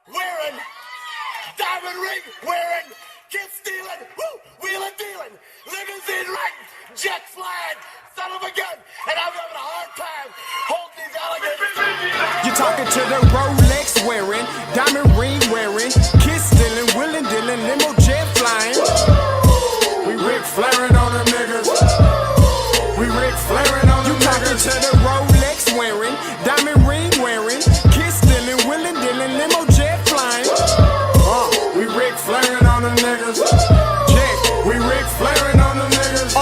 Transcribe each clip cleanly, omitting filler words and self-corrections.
wearing, diamond ring wearing, kid stealing, wheeling dealing, limousine riding, jet flying, son of a gun, and I'm having a hard time holding these alligators. You're talking to the Rolex wearing, diamond ring wearing, kid stealing, wheeling dealing, limo jet flying. We Ric Flairing on them niggas. We Ric Flairing on them niggas. You talking to the Rolex wearing, diamond ring wearing, kid stealing, wheeling dealing, limo jet flying. We Ric Flairing on them niggas. Yeah, we Ric Flairing on them niggas.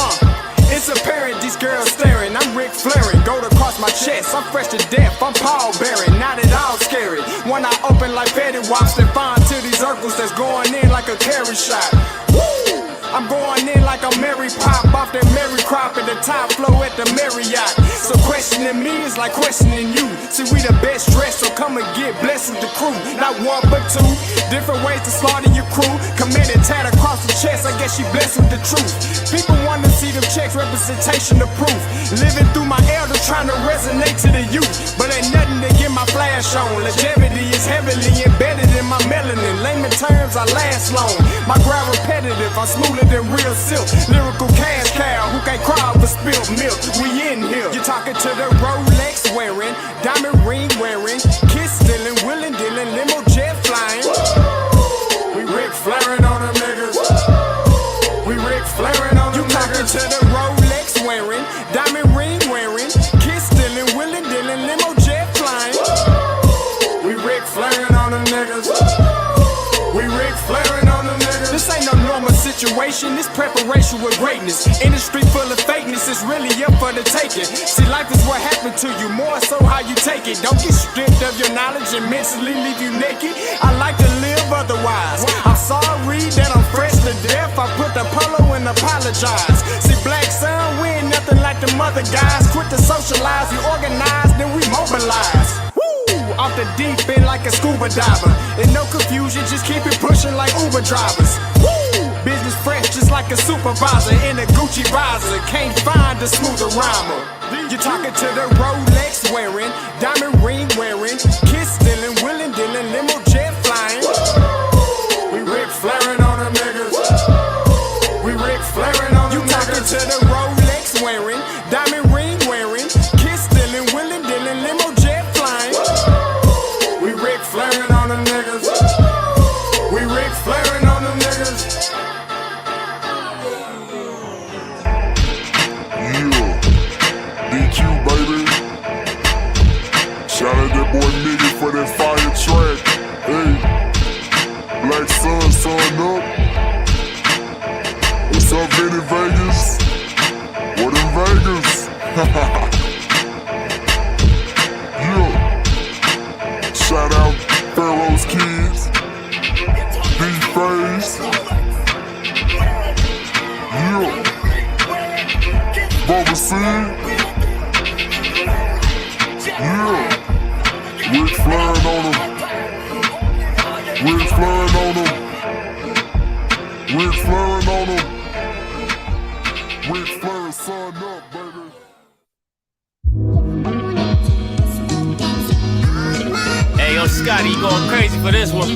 It's apparent these girls staring. I'm Ric Flairing, gold across my chest. I'm fresh to death, I'm Paul Bearing, not at all scary. One eye open like Petty Wops and find to these Urkels that's going in like a carry shot. Woo! I'm going in like a Mary Pop off that Mary Crop at the top flow at the Marriott. So questioning me is like questioning you. See, we the best dressed, so come and get blessed with the crew. Not one but two, different ways to slaughter your crew. Committed tat across the chest, I guess she blessed with the truth. People want to see them checks, representation of proof. Living through my elders, trying to resonate to the youth. But ain't nothing to get my flash on. Longevity is heavily embedded in my melanin. Layman terms, I last long. My grind repetitive, I'm smoother than real silk. Lyrical cash cow who can't cry for spilled milk. We in here. You're talking to the Rolex wearing, diamond ring wearing, kid stealing, wheeling dealing, limo jet flying. We Ric Flairing on them niggas. We Ric Flairing on them niggas. You talking to the Rolex wearing, diamond ring wearing, kid stealing, wheeling dealing, limo jet flying. We Ric Flairing on them niggas. We Ric Flairing on them niggas. This ain't no normal situation, this preparation with greatness. Industry full of fakeness, it's really up for the taking. See, life is what happened to you, more so how you take it. Don't get stripped of your knowledge and mentally leave you naked. I like to live otherwise. I'm sorry that I'm fresh to death. I put the polo and apologize. See, Black Sun, we ain't nothing like the mother guys. Quit to socialize, we organize, then we mobilize. Off the deep end like a scuba diver. And no confusion, just keep it pushing like Uber drivers. Woo! Business fresh just like a supervisor in a Gucci visor. Can't find a smoother rhymer. You're talking to the Rolex wearing, diamond ring wearing, kid stealing, wheeling dealing, limo jet flying. We Ric Flairing on them niggas. We Ric Flairing on them niggas. You talking to the Rolex wearing, diamond ring wearing, kid stealing, wheeling dealing, limo jet flying. We Ric Flairing on them niggas. We Ric Flairing on them niggas. Yeah, DQ baby. Shout out that boy Nigga for that fire track. Hey, Black Sun, sun up. What's up, Vinny Vegas? What in Vegas? Yeah. Shout out Pharaoh's Kids, D-Phase, yeah, Bubba St, yeah, Ric Flairing on them, Ric Flairing on them, Ric Flairing on them, Ric Flair, son up, baby. Hey, yo, Scotty, you going crazy for this one.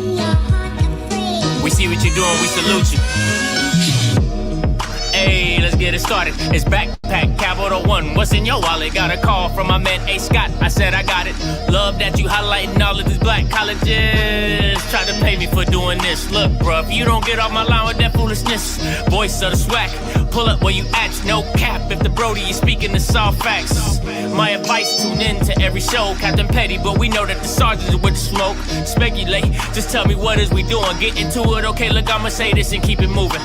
We see what you're doing, we salute you. Hey, let's get it started. It's Backpack Capital One. What's in your wallet? Got a call from my man A. Scott. I said I got it. Love that you highlighting all of these black colleges. Try to pay me for doing this. Look, bruh, if you don't get off my line with that foolishness, voice of the swag, pull up where you at, no cap. If the Brody is speaking the soft facts, my advice, tune in to every show. Captain Petty, but we know that the sergeants are with the smoke. Speculate, just tell me what is we doing. Get into it, okay, look, I'ma say this and keep it moving.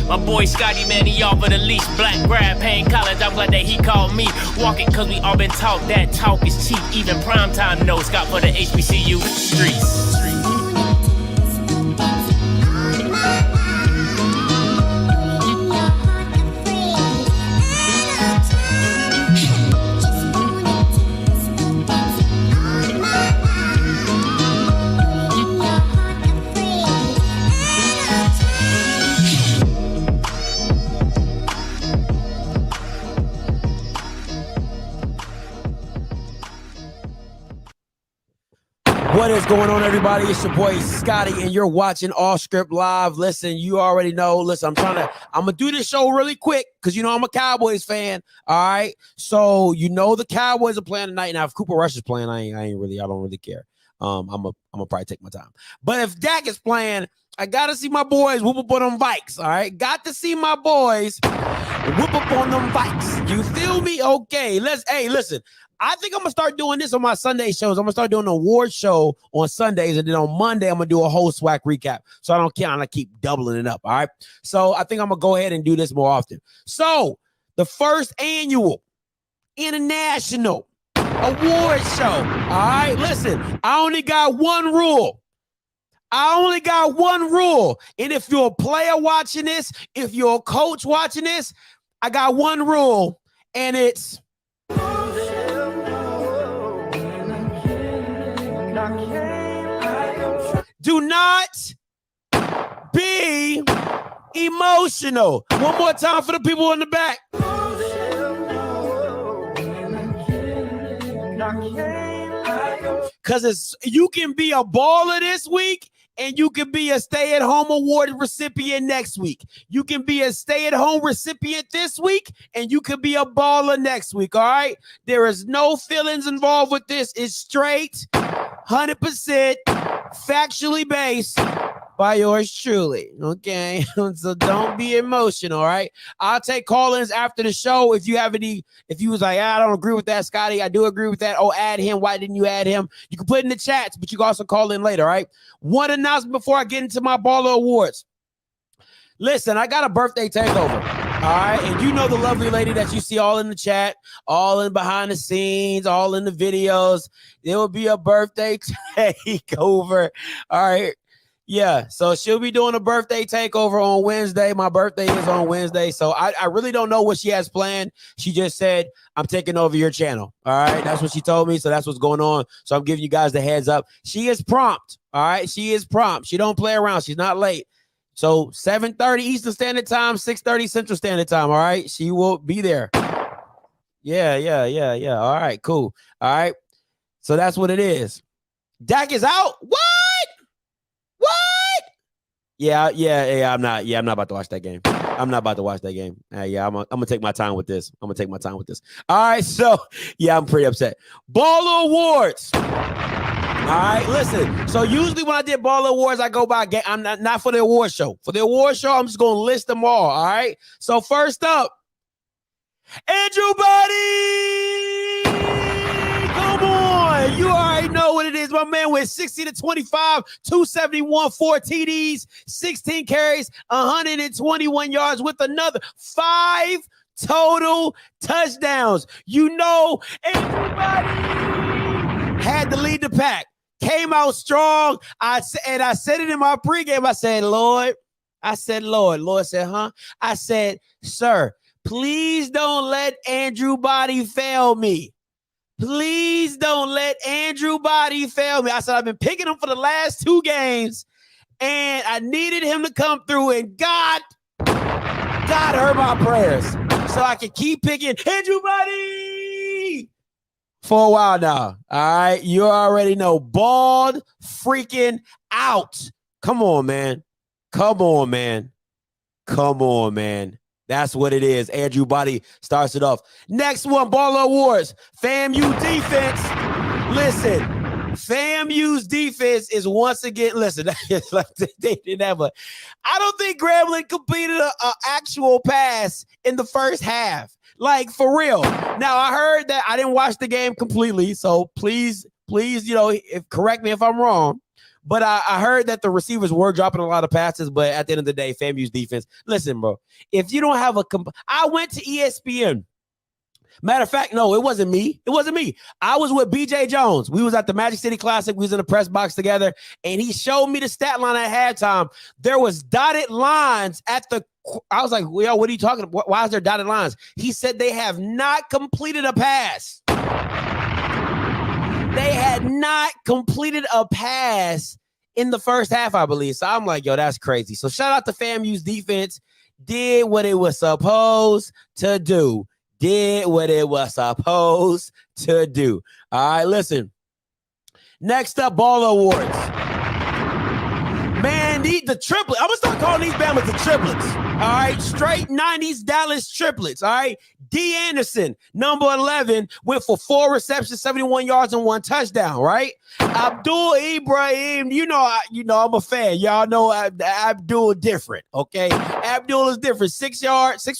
My boy Scotty, man, he offered the leash. Black grad, paying college, I'm glad that he called me. Walking cause we all been taught that talk is cheap. Even primetime knows Scott for the HBCU streets. What is going on, everybody? It's your boy Scotty, and you're watching OFFScript Live. Listen, you already know. Listen, I'm gonna do this show really quick because you know I'm a Cowboys fan. All right, so you know the Cowboys are playing tonight. Now, if Cooper Rush is playing, I don't really care. I'm gonna probably take my time. But if Dak is playing, I gotta see my boys whoop up on them Vikes. All right, got to see my boys whoop up on them Vikes. You feel me? Okay, listen. I think I'm gonna start doing this on my Sunday shows. I'm gonna start doing an award show on Sundays, and then on Monday I'm gonna do a whole SWAC recap. So I don't kind of keep doubling it up. All right. So I think I'm gonna go ahead and do this more often. So the first annual international award show. All right. Listen, I only got one rule. And if you're a player watching this, if you're a coach watching this, I got one rule, and it's do not be emotional. One more time for the people in the back. Because you can be a baller this week, and you can be a stay-at-home award recipient next week. You can be a stay-at-home recipient this week, and you can be a baller next week, all right? There is no feelings involved with this. It's straight, 100% factually based by yours truly, okay? So don't be emotional, all right? I'll take call-ins after the show if you was like, I don't agree with that, Scotty. I do agree with that. Oh, add him. Why didn't you add him? You can put in the chats, but you can also call in later, all right? One announcement before I get into my baller awards. Listen, I got a birthday takeover, all right? And you know the lovely lady that you see all in the chat, all in behind the scenes, all in the videos. There will be a birthday takeover, all right? Yeah, so she'll be doing a birthday takeover on Wednesday. My birthday is on Wednesday, so I really don't know what she has planned. She just said, I'm taking over your channel, all right? That's what she told me, so that's what's going on. So I'm giving you guys the heads up. She is prompt, all right? She is prompt. She don't play around. She's not late. So 7:30 Eastern Standard Time, 6:30 Central Standard Time, all right? She will be there. Yeah. All right, cool. All right, so that's what it is. Dak is out? What? Yeah, I'm not about to watch that game. I'm not about to watch that game. I'm gonna take my time with this. All right, so yeah, I'm pretty upset. Baller Awards. All right, listen. So usually when I did Baller Awards, I go by game. I'm not for the award show. For the award show, I'm just gonna list them all right. So first up, Andrew Buddy. Come on, you already know what it is. My man went 60-25, 271, 4 TDs, 16 carries, 121 yards with another 5 total touchdowns. You know, everybody had to lead the pack. Came out strong. I said it in my pregame. I said, Lord. Lord said, huh? I said, sir, please don't let Andrew Body fail me. Please don't let Andrew Body fail me. I said, I've been picking him for the last 2 games, and I needed him to come through, and God heard my prayers. So I can keep picking Andrew Body for a while now. All right, you already know. Balled freaking out. Come on, man. That's what it is. Andrew Body starts it off. Next one, Baller Awards. FAMU defense. Listen, FAMU's defense is once again, listen, it's like they didn't have I don't think Grambling completed an actual pass in the first half. Like, for real. Now, I heard that I didn't watch the game completely, so please, correct me if I'm wrong. But I heard that the receivers were dropping a lot of passes, but at the end of the day, FAMU's defense. Listen, bro, if you don't have I went to ESPN. Matter of fact, no, it wasn't me. I was with BJ Jones. We was at the Magic City Classic. We was in the press box together, and he showed me the stat line at halftime. There was dotted lines at the I was like, yo, what are you talking about? Why is there dotted lines? He said they have not completed a pass. They had not completed a pass in the first half, I believe. So I'm like, yo, that's crazy. So shout out to FAMU's defense. Did what it was supposed to do. All right, listen. Next up, Baller Awards. Man, the triplets. I'm gonna start calling these Bamas the triplets. All right, straight 90s Dallas triplets. All right, D. Anderson, number 11, went for 4 receptions, 71 yards, and 1 touchdown. Right, Abdul Ibrahim. You know, I'm a fan. Y'all know Abdul different. Okay, Abdul is different. 6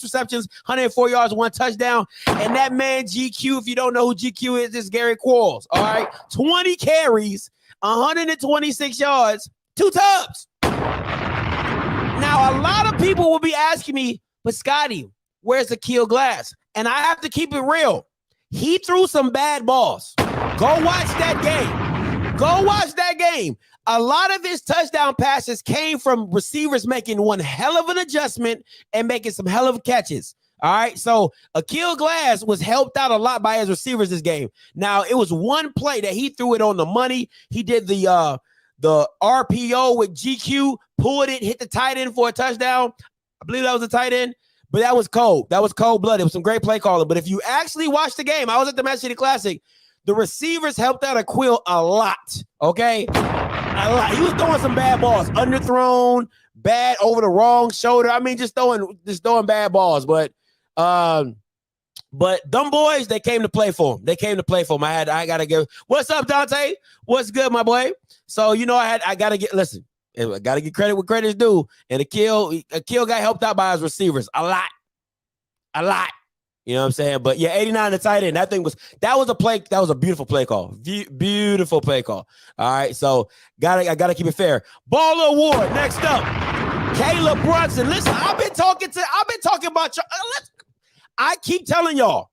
receptions, 104 yards, 1 touchdown. And that man GQ. If you don't know who GQ is Gary Quarles. All right, 20 carries, 126 yards. 2 tubs. Now, a lot of people will be asking me, but Scotty, where's Akil Glass? And I have to keep it real. He threw some bad balls. Go watch that game. Go watch that game. A lot of his touchdown passes came from receivers making one hell of an adjustment and making some hell of catches. All right, so Akil Glass was helped out a lot by his receivers this game. Now, it was one play that he threw it on the money. He did the RPO with GQ, pulled it, hit the tight end for a touchdown. I believe that was a tight end, but that was cold. That was cold-blooded. It was some great play calling. But if you actually watch the game, I was at the Match City Classic, the receivers helped out Akil a lot, okay? A lot. He was throwing some bad balls, underthrown, bad over the wrong shoulder. I mean, just throwing bad balls. But them boys, they came to play for him. They came to play for him. I gotta give. What's up, Dante? What's good, my boy? So I gotta listen. I gotta get credit where credit's due. And Akil got helped out by his receivers a lot. You know what I'm saying? But yeah, 89 the tight end. That was a play. That was a beautiful play call. Beautiful play call. All right, so I gotta keep it fair. Baller Award next up. Caleb Brunson. Listen, I've been talking about you. I keep telling y'all.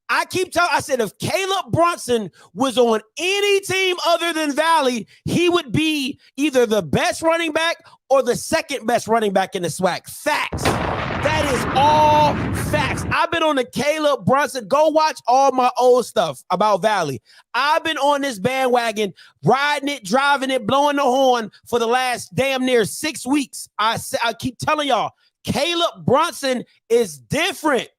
I said if Caleb Brunson was on any team other than Valley, he would be either the best running back or the second best running back in the SWAC. Facts. That is all facts. I've been on the Caleb Brunson. Go watch all my old stuff about Valley. I've been on this bandwagon, riding it, driving it, blowing the horn for the last damn near 6 weeks. I keep telling y'all, Caleb Brunson is different.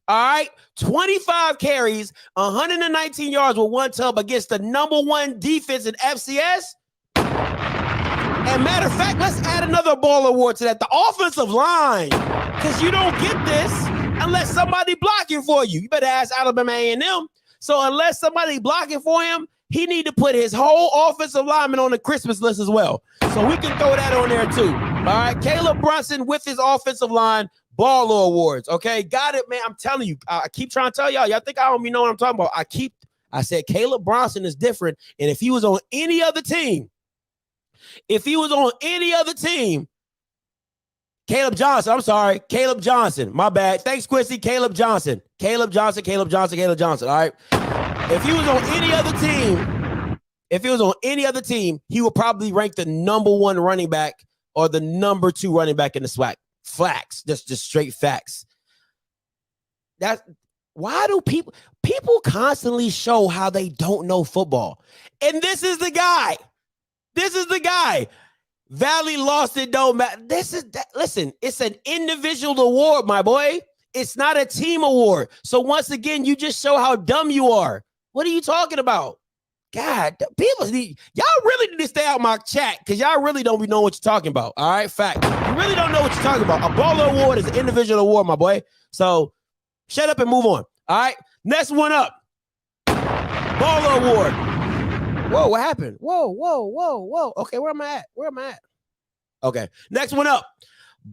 All right, 25 carries, 119 yards with 1 tub against the #1 defense in FCS. And matter of fact, let's add another ball award to that. The offensive line, because you don't get this unless somebody blocking for you. You better ask Alabama A&M. So unless somebody blocking for him, he need to put his whole offensive lineman on the Christmas list as well. So we can throw that on there too. All right, Caleb Brunson with his offensive line. Baller Awards, okay? Got it, man. I'm telling you. I keep trying to tell y'all. Y'all think I don't even know what I'm talking about. I said Caleb Brunson is different. And if he was on any other team, Caleb Johnson. My bad. Thanks, Quincy. Caleb Johnson. All right. If he was on any other team, he would probably rank the #1 running back or the #2 running back in the SWAC. Facts, just straight facts. Why do people constantly show how they don't know football? And this is the guy. Valley lost it, don't matter. Listen, it's an individual award, my boy. It's not a team award. So once again, you just show how dumb you are. What are you talking about? God, y'all really need to stay out my chat because y'all really don't know what you're talking about. All right, fact. You really don't know what you're talking about. A baller award is an individual award, my boy. So shut up and move on. All right, next one up. Baller award. Whoa, what happened? Whoa. Okay, where am I at? Okay, next one up.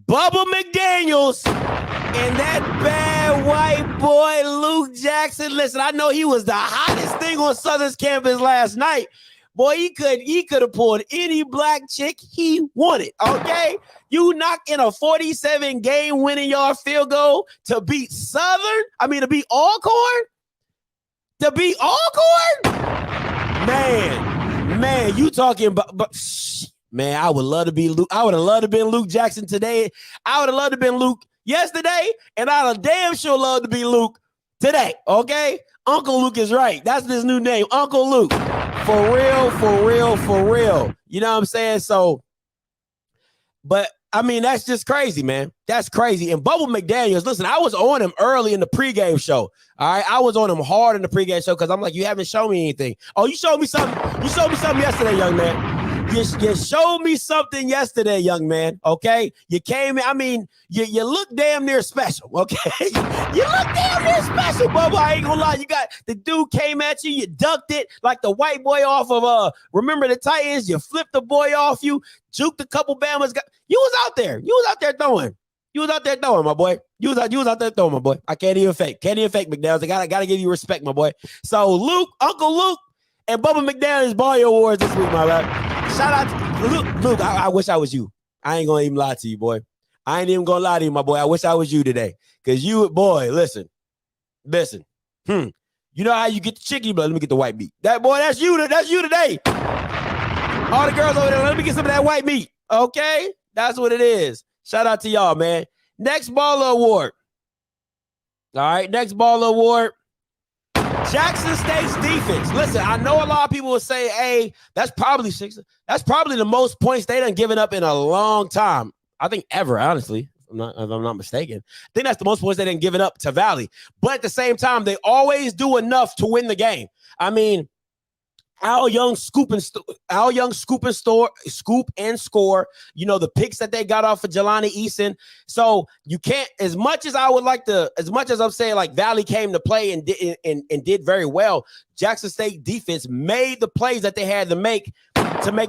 Bubba McDaniels and that bad white boy Luke Jackson. Listen, I know he was the hottest thing on Southern's campus last night. Boy, he could have pulled any black chick he wanted. Okay, you knocked in a 47 game winning yard field goal to beat to beat Alcorn. Man, you talking about? Man, I would love to be Luke. I would have loved to have been Luke Jackson today. I would have loved to have been Luke yesterday, and I'd have damn sure loved to be Luke today. Okay, Uncle Luke is right. That's his new name, Uncle Luke. For real. You know what I'm saying? So, but I mean, that's just crazy, man. That's crazy. And Bubba McDaniels, listen, I was on him early in the pregame show. All right. I was on him hard in the pregame show because I'm like, you haven't shown me anything. Oh, you showed me something. You showed me something yesterday, young man. You showed me something yesterday, young man. Okay. You came in. I mean, you look damn near special. Okay. You look damn near special, Bubba. I ain't gonna lie. You got the dude came at you. You ducked it like the white boy off of Remember the Titans. You flipped the boy off you. Juked a couple Bamas. You was out there. You was out there throwing. You was out there throwing, my boy. You was out there throwing, my boy. I can't even fake. Can't even fake, McDaniels. I gotta give you respect, my boy. So Luke, Uncle Luke, and Bubba McDaniels Ball Awards this week, my man. Shout out to Luke. Luke, I wish I was you. I ain't gonna even lie to you, boy. I ain't even gonna lie to you, my boy. I wish I was you today. Cause you, boy, listen. You know how you get the chicken, but let me get the white meat. That boy, that's you today. All the girls over there, let me get some of that white meat. Okay? That's what it is. Shout out to y'all, man. Next Baller Award. All right, next Baller Award. Jackson State's defense. Listen, I know a lot of people will say, hey, that's probably the most points they done given up in a long time. I think ever, honestly. If I'm not mistaken. I think that's the most points they done given up to Valley. But at the same time, they always do enough to win the game. I mean, Al Young scoop and score. You know, the picks that they got off of Jelani Eason. So you can't, as much as I'm saying like Valley came to play and did very well, Jackson State defense made the plays that they had to make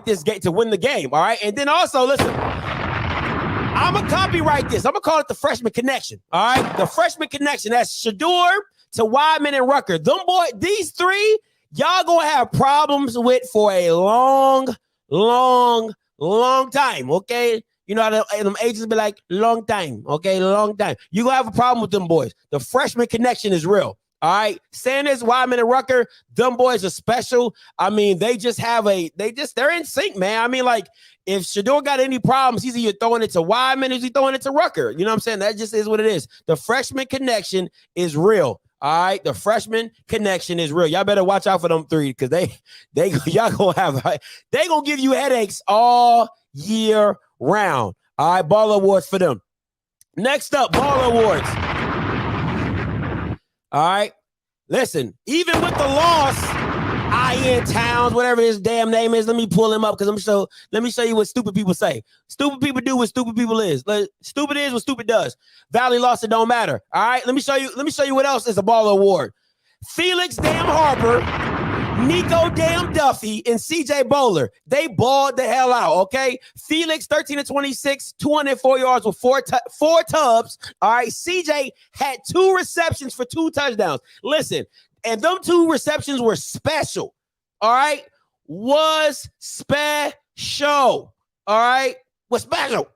this game, to win the game. All right. And then also, listen, I'm gonna copyright this. I'm gonna call it the freshman connection. All right. The freshman connection. That's Shador to Wideman and Rucker. These three, y'all gonna have problems with for a long time, okay? You know how them agents be like, long time, okay? Long time. You gonna have a problem with them boys. The freshman connection is real, all right? Sanders, Wideman, and Rucker, them boys are special. I mean, they're in sync, man. I mean, like, if Shador got any problems, he's either throwing it to Wideman or he's throwing it to Rucker. You know what I'm saying? That just is what it is. The freshman connection is real. All right, the freshman connection is real. Y'all better watch out for them three because they gonna give you headaches all year round. All right, Ball Awards for them. Next up, Ball Awards. All right, listen. Even with the loss, IN Towns, whatever his damn name is, let me pull him up because let me show you what stupid people say. Stupid people do what stupid people is. Stupid is what stupid does. Valley lost, it don't matter. All right, let me show you what else is a Baller Award. Felix damn Harper, Nico damn Duffy, and CJ Bowler. They balled the hell out, okay? Felix 13-26, 204 yards with four tubs. All right, CJ had 2 receptions for 2 touchdowns. Listen, and them 2 receptions were special. All right, was special. All right, was special.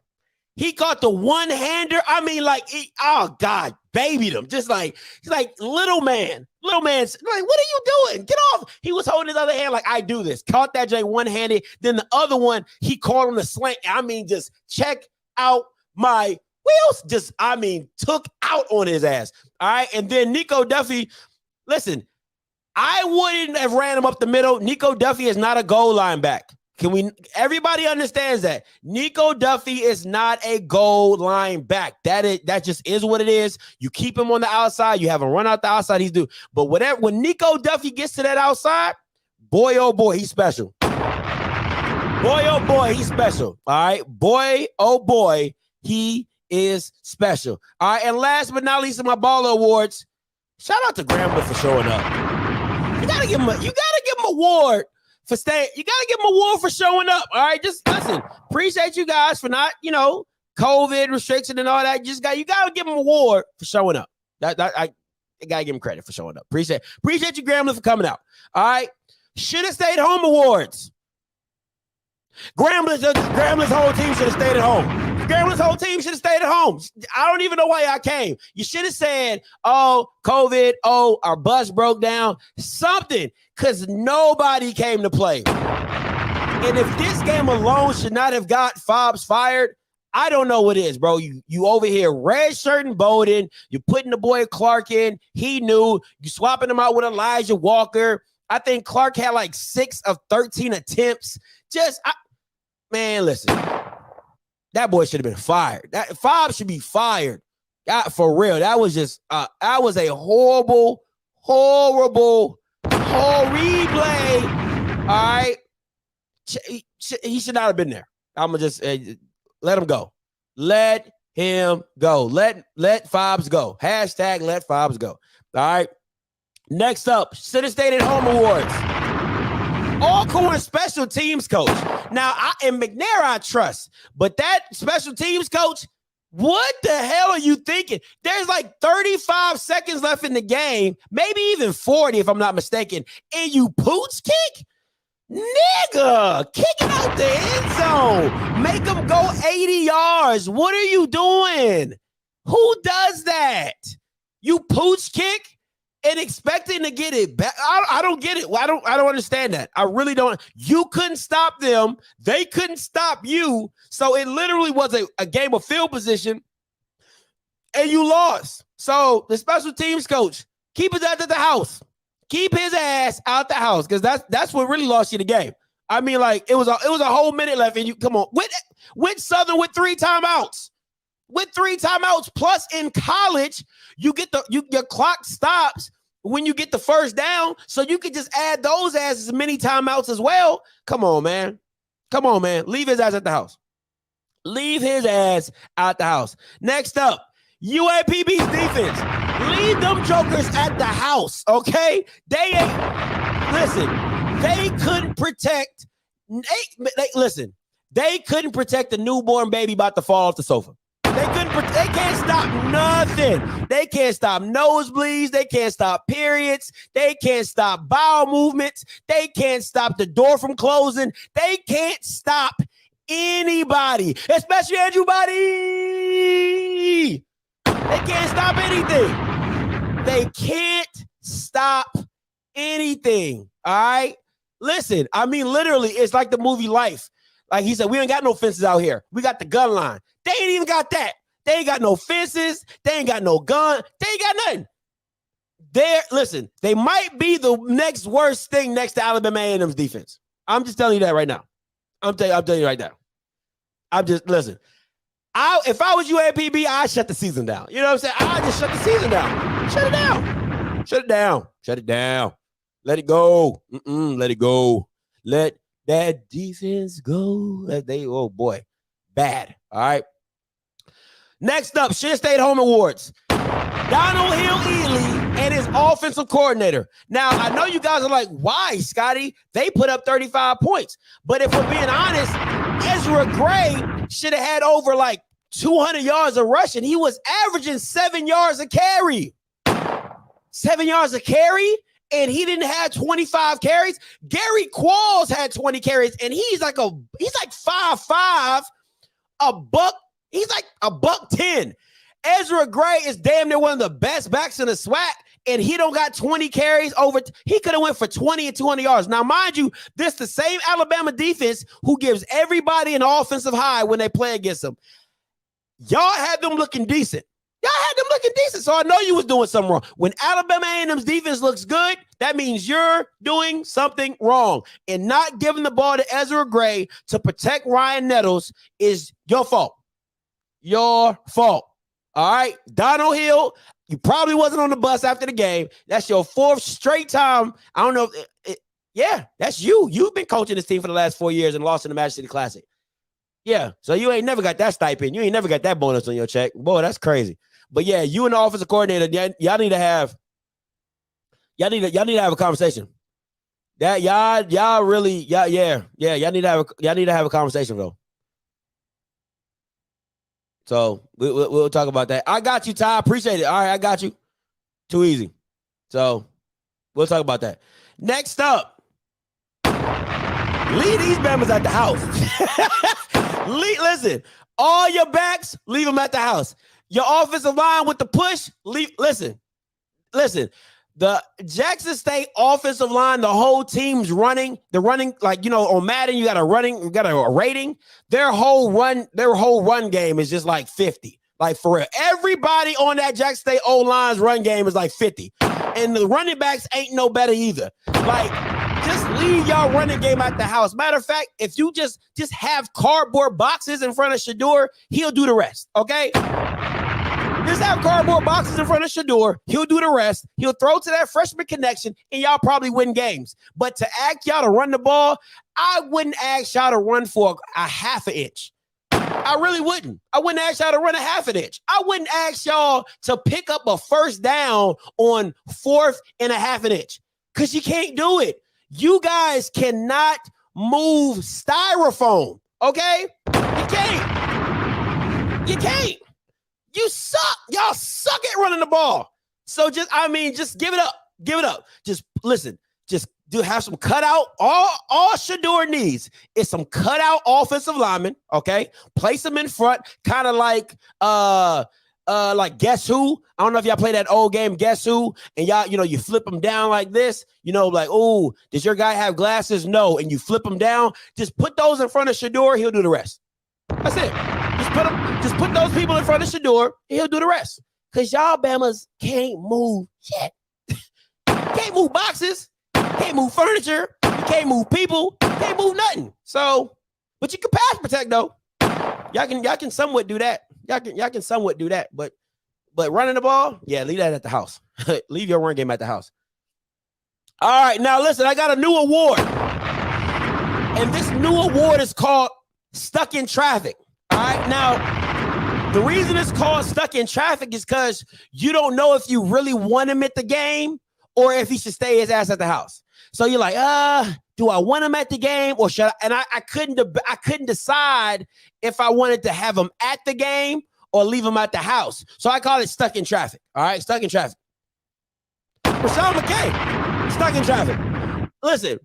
He caught the one-hander. I mean, like, oh, God, babied him. Just like, he's like, little man's like, what are you doing? Get off. He was holding his other hand like, I do this. Caught that J one-handed. Then the other one, he caught on the slant. I mean, just check out my wheels. Just, I mean, took out on his ass. All right, and then Nico Duffy, listen, I wouldn't have ran him up the middle. Nico Duffy is not a goal line back. Everybody understands that. Nico Duffy is not a goal line back. That just is what it is. You keep him on the outside. You have him run out the outside. He's due. But when Nico Duffy gets to that outside, boy, oh boy, he's special. Boy, oh boy, he's special. All right. Boy, oh boy, he is special. All right. And last but not least in my Baller Awards, shout out to Grambling for showing up. You gotta give him an award. For staying, you gotta give him an award for showing up. All right, just listen. Appreciate you guys for not, COVID restriction and all that. You gotta give him an award for showing up. I gotta give him credit for showing up. Appreciate you, Grambling, for coming out. All right, should have stayed home awards. Grambling's whole team should have stayed at home. Grambling's whole team should have stayed at home. I don't even know why y'all came. You should have said, oh, COVID, oh, our bus broke down, something, because nobody came to play. And if this game alone should not have got Fobbs fired, I don't know what is, bro. You over here red shirt and Bowden. You're putting the boy Clark in. He knew. You swapping him out with Elijah Walker. I think Clark had like 6 of 13 attempts. Man, listen. That boy should have been fired. That Fob should be fired. For real. That was just that was a horrible replay. All right. He should not have been there. I'm gonna just let him go. Let him go. Let Fobs go. Hashtag let Fobs go. All right. Next up, City State at Home Awards. ALCORN special teams coach. Now, in McNair, I trust, but that special teams coach, what the hell are you thinking? There's like 35 seconds left in the game, maybe even 40 if I'm not mistaken, and you pooch kick? Nigga, kick it out the end zone. Make them go 80 yards. What are you doing? Who does that? You pooch kick and expecting to get it back. I don't get it. I don't understand that. I really don't. You couldn't stop them. They couldn't stop you. So it literally was a game of field position and you lost. So the special teams coach, keep his ass at the house. Keep his ass out the house, because that's what really lost you the game. I mean, like, it was a whole minute left, and you come on. With Southern with 3 timeouts. With 3 timeouts, plus in college, you get your clock stops when you get the first down, so you could just add those as many timeouts as well. Come on, man. Come on, man. Leave his ass at the house. Leave his ass out the house. Next up, UAPB's defense. Leave them jokers at the house, okay? They couldn't protect. They couldn't protect the newborn baby about to fall off the sofa. They can't stop nothing. They can't stop nosebleeds. They can't stop periods. They can't stop bowel movements. They can't stop the door from closing. They can't stop anybody, especially Andrew Body. They can't stop anything. They can't stop anything. All right? Listen, I mean, literally, it's like the movie Life. Like he said, we ain't got no fences out here. We got the gun line. They ain't even got that. They ain't got no fences. They ain't got no gun. They ain't got nothing. Listen, they might be the next worst thing next to Alabama A&M's defense. I'm just telling you that right now. I'm telling you right now. Listen. If I was UAPB, I'd shut the season down. You know what I'm saying? I'd just shut the season down. Shut it down. Shut it down. Shut it down. Let it go. Let it go. Let that defense go. Oh boy. Bad. All right. Next up, Shit State Home Awards. Donald Hill-Ely and his offensive coordinator. Now, I know you guys are like, why, Scotty? They put up 35 points. But if we're being honest, Ezra Gray should have had over like 200 yards of rushing. He was averaging 7 yards a carry. 7 yards a carry, and he didn't have 25 carries. Gary Qualls had 20 carries, and he's like 5'5", a buck. He's like a $110. Ezra Gray is damn near one of the best backs in the SWAC, and he don't got 20 carries over. He could have went for 20 and 200 yards. Now, mind you, this the same Alabama defense who gives everybody an offensive high when they play against them. Y'all had them looking decent. So I know you was doing something wrong. When Alabama A&M's defense looks good, that means you're doing something wrong. And not giving the ball to Ezra Gray to protect Ryan Nettles is your fault. Your fault. All right? Donald Hill, you probably wasn't on the bus after the game. That's your 4th straight time. I don't know. Yeah, that's you. You've been coaching this team for the last 4 years and lost in the Magic City Classic. Yeah, so you ain't never got that stipend. You ain't never got that bonus on your check. Boy, that's crazy. But yeah, you and the offensive coordinator, y'all need to have a conversation. That y'all need to have a conversation though. So we'll talk about that. I got you, Ty. Appreciate it. All right, I got you. Too easy. So we'll talk about that. Next up, leave these members at the house. Listen, all your backs, leave them at the house. Your offensive line with the push, listen. The Jackson State offensive line, the whole team's running. They're running like, on Madden, you got a rating. Their whole run game is just like 50. Like for real. Everybody on that Jackson State O-line's run game is like 50. And the running backs ain't no better either. Like, just leave y'all running game at the house. Matter of fact, if you just have cardboard boxes in front of Shador, he'll do the rest, okay? Just have cardboard boxes in front of Shador. He'll do the rest. He'll throw to that freshman connection, and y'all probably win games. But to ask y'all to run the ball, I wouldn't ask y'all to run for a half an inch. I really wouldn't. I wouldn't ask y'all to run a half an inch. I wouldn't ask y'all to pick up a first down on 4th and a half an inch because you can't do it. You guys cannot move styrofoam, okay? You can't. You can't. You suck. Y'all suck at running the ball. So just give it up. Give it up. Just listen. Just have some cutout. All Shador needs is some cutout offensive linemen. Okay, place them in front, kind of like Guess Who. I don't know if y'all play that old game, Guess Who, and y'all, you flip them down like this. Like, oh, does your guy have glasses? No, and you flip them down. Just put those in front of Shador. He'll do the rest. That's it. Just put those people in front of Shador, and he'll do the rest. Cause y'all Bamas can't move shit. Can't move boxes. Can't move furniture. You can't move people. Can't move nothing. So, but you can pass protect though. Y'all can somewhat do that. Y'all can somewhat do that. But running the ball, yeah, leave that at the house. Leave your run game at the house. All right, now listen, I got a new award, and this new award is called Stuck in Traffic. All right, now the reason it's called Stuck in Traffic is because you don't know if you really want him at the game or if he should stay his ass at the house. So you're like, do I want him at the game or should I? And I couldn't decide if I wanted to have him at the game or leave him at the house. So I call it Stuck in Traffic. All right, Stuck in Traffic. Rashawn McKay, Stuck in Traffic. Listen,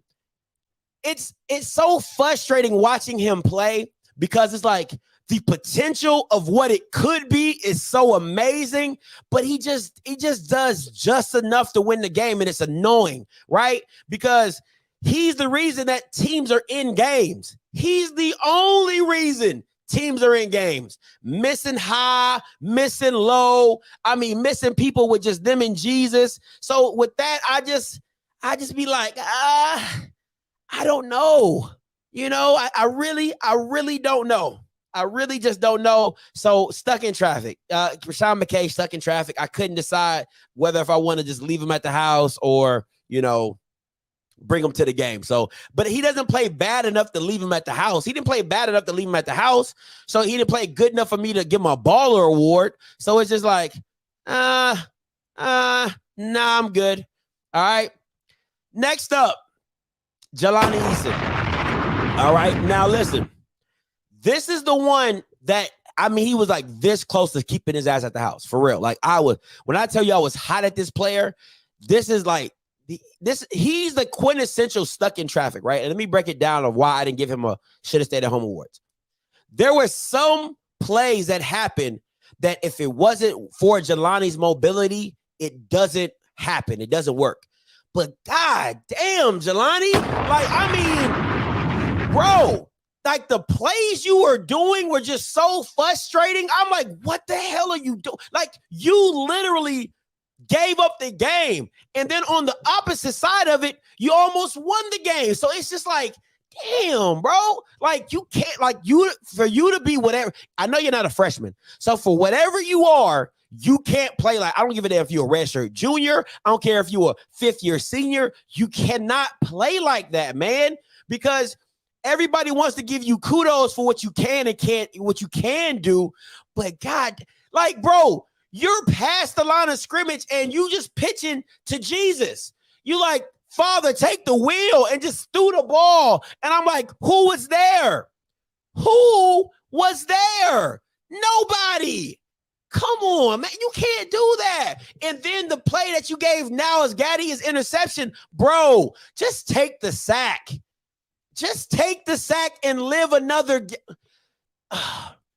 it's so frustrating watching him play because it's like the potential of what it could be is so amazing, but he just does just enough to win the game, and it's annoying, right? Because he's the reason that teams are in games. He's the only reason teams are in games. Missing high, missing low. Missing people with just them and Jesus. So with that, I just be like, I don't know. I really don't know. I really just don't know. So Stuck in Traffic. Rashawn McKay, Stuck in Traffic. I couldn't decide whether if I want to just leave him at the house or, bring him to the game. So, but he doesn't play bad enough to leave him at the house. He didn't play bad enough to leave him at the house. So he didn't play good enough for me to give him a baller award. So it's just like, nah, I'm good. All right. Next up, Jalani Eason. All right. Now listen. This is the one that, he was like this close to keeping his ass at the house. For real. Like when I tell you I was hot at this player, this is like, he's the quintessential Stuck in Traffic, right? And let me break it down of why I didn't give him a should have stayed at home awards. There were some plays that happened that if it wasn't for Jelani's mobility, it doesn't happen. It doesn't work. But god damn, Jelani, bro, like the plays you were doing were just so frustrating. I'm like, what the hell are you doing? Like you literally gave up the game. And then on the opposite side of it, you almost won the game. So it's just like, damn, bro. Like you can't, for you to be whatever. I know you're not a freshman. So for whatever you are, you can't play like, I don't give a damn if you're a redshirt junior. I don't care if you're a 5th-year senior. You cannot play like that, man, because everybody wants to give you kudos for what you can and can't, what you can do. But God, bro, you're past the line of scrimmage and you just pitching to Jesus. You like, Father, take the wheel, and just threw the ball. And I'm like, who was there? Who was there? Nobody. Come on, man. You can't do that. And then the play that you gave now is Gaddy's interception. Bro, just take the sack. Just take the sack and live another.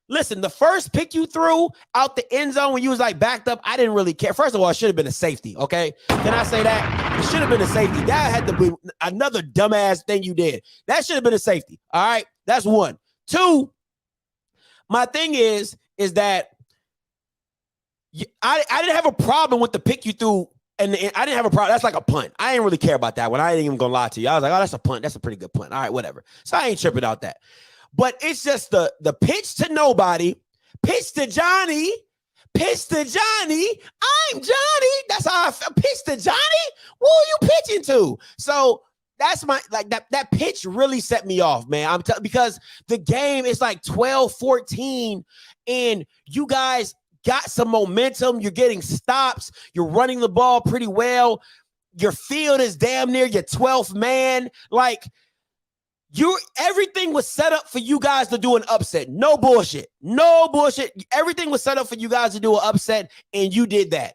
Listen, the first pick you threw out the end zone when you was like backed up, I didn't really care. First of all, it should have been a safety, okay? Can I say that? It should have been a safety. That had to be another dumbass thing you did. That should have been a safety, all right? That's one. Two, my thing is that I didn't have a problem with the pick you threw And I didn't have a problem. That's like a punt. I didn't really care about that one. I ain't even gonna lie to you. I was like, oh, that's a punt. That's a pretty good punt. All right, whatever. So I ain't tripping out that. But it's just the pitch to nobody, pitch to Johnny, pitch to Johnny. I'm Johnny. That's how I felt. Pitch to Johnny. Who are you pitching to? So that's my that pitch really set me off, man. Because the game is like 12-14, and you guys got some momentum. You're getting stops. You're running the ball pretty well. Your field is damn near your 12th man. Like, everything was set up for you guys to do an upset. No bullshit. No bullshit. Everything was set up for you guys to do an upset, and you did that.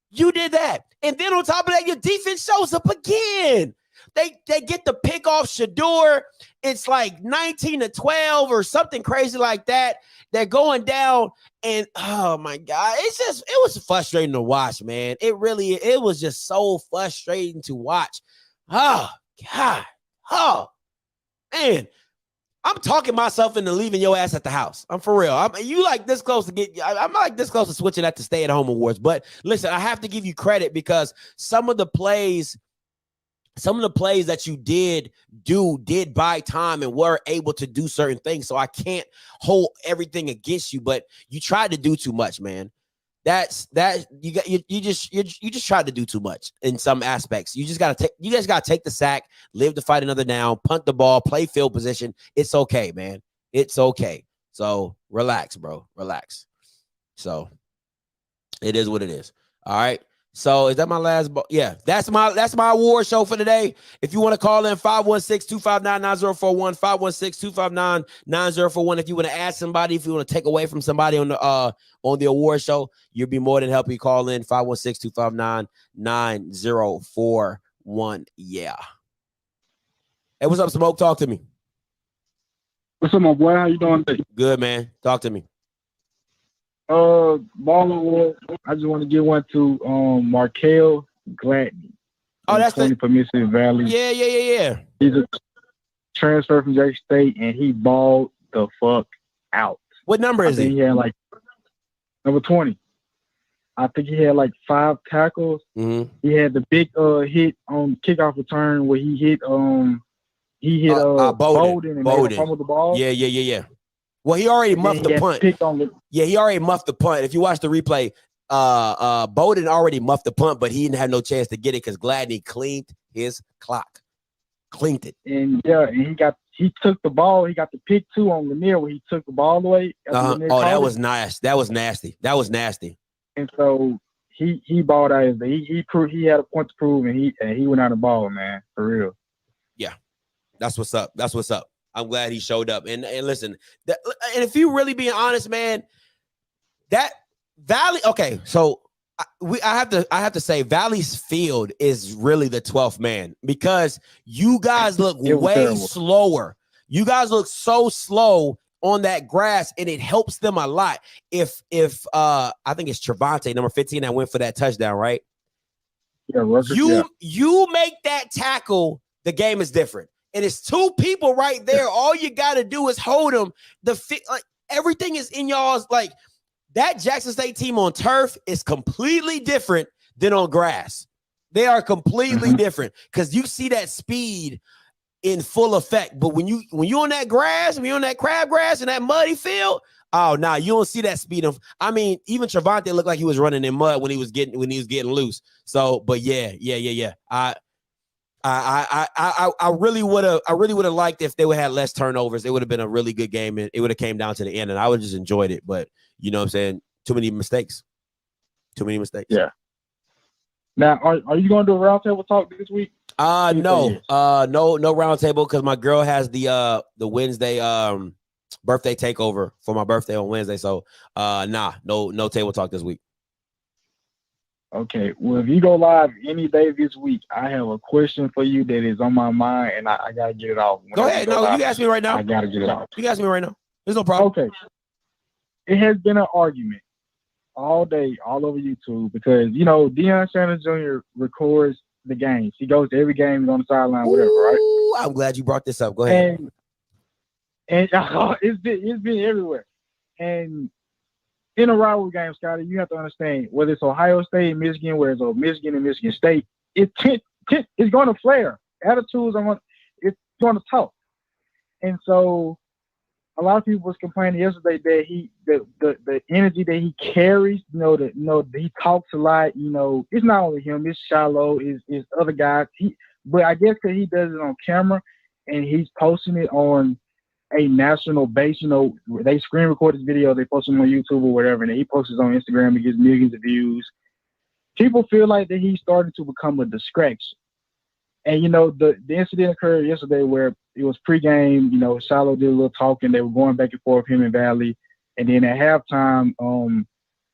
You did that. And then on top of that, your defense shows up again. They get the pick off Shador. It's like 19-12 or something crazy like that. They're going down, and oh my God, it was frustrating to watch, man. It was just so frustrating to watch. Oh God. Oh man. I'm talking myself into leaving your ass at the house. I'm for real. I'm like this close to switching at the stay-at-home awards. But listen, I have to give you credit because some of the plays that you did buy time and were able to do certain things. So I can't hold everything against you, but you tried to do too much, man. You just tried to do too much in some aspects. You guys gotta take the sack, live to fight another down, punt the ball, play field position. It's okay, man. It's okay. So relax, bro. Relax. So it is what it is. All right. So is that my last? Yeah, that's my award show for today. If you want to call in 516-259-9041, 516-259-9041. If you want to ask somebody, if you want to take away from somebody on the award show, you'll be more than happy. Call in 516-259-9041. Yeah. Hey, what's up, Smoke? Talk to me. What's up, my boy? How you doing today? Good, man. Talk to me. Ball award. I just want to give one to Markel Gladney. Oh, that's 20 for Mississippi Valley. Yeah. He's a transfer from J State, and he balled the fuck out. What number is he? He had like number 20. I think he had like 5 tackles. Mm-hmm. He had the big hit on kickoff return where he hit Bowden and fumbled the ball. Yeah. Well, he already muffed the punt. He already muffed the punt. If you watch the replay, Bowden already muffed the punt, but he didn't have no chance to get it because Gladney cleaned his clock. Cleaned it. And he took the ball. He got the pick 2 on Lanier where he took the ball away. Oh, that was nice. That was nasty. And so he balled out. He proved he had a point to prove, and he went out of ball, man, for real. Yeah, that's what's up. I'm glad he showed up. And listen, and if you really being honest, man, that Valley. Okay, so I have to say Valley's field is really the 12th man because you guys look way slower. You guys look so slow on that grass, and it helps them a lot. If I think it's Trevante, number 15, that went for that touchdown, right? Yeah, RUCKER, you make that tackle, the game is different. And it's 2 people right there. All you got to do is hold them. Everything is in y'all's, like, that Jackson State team on turf is completely different than on grass. They are completely different because you see that speed in full effect. But when you on that grass, when you're on that crabgrass and that muddy field, oh, no, you don't see that speed of. I mean, even Trevante looked like he was running in mud when he was getting loose. So, but yeah. I really would have liked if they would have had less turnovers. It would have been a really good game, and it would have came down to the end, and I would have just enjoyed it. But you know what I'm saying? Too many mistakes. Yeah. Now, are you going to do a roundtable talk this week? No roundtable because my girl has the Wednesday birthday takeover for my birthday on Wednesday. So no table talk this week. Okay, well, if you go live any day this week, I have a question for you that is on my mind, and I got to get it off. Go ahead. No, you ask me right now. I got to get it off. You ask me right now. There's no problem. Okay. It has been an argument all day, all over YouTube, because, Deion Sanders Jr. records the games. He goes to every game, he's on the sideline, whatever, right? I'm glad you brought this up. Go ahead. And it's been everywhere. And in a rivalry game, Scotty, you have to understand whether it's Ohio State, Michigan, where it's Michigan and Michigan State, it's going to flare. Attitudes it's going to talk. And so a lot of people was complaining yesterday that the energy that he carries, that he talks a lot, it's not only him, it's Shiloh, it's other guys. But I guess because he does it on camera and he's posting it on a national base, they screen record his video, they post them on YouTube or whatever, and he posts it on Instagram, it gets millions of views. People feel like that he's starting to become a distraction. And, the incident occurred yesterday where it was pregame, Shiloh did a little talking, they were going back and forth, him and Valley. And then at halftime,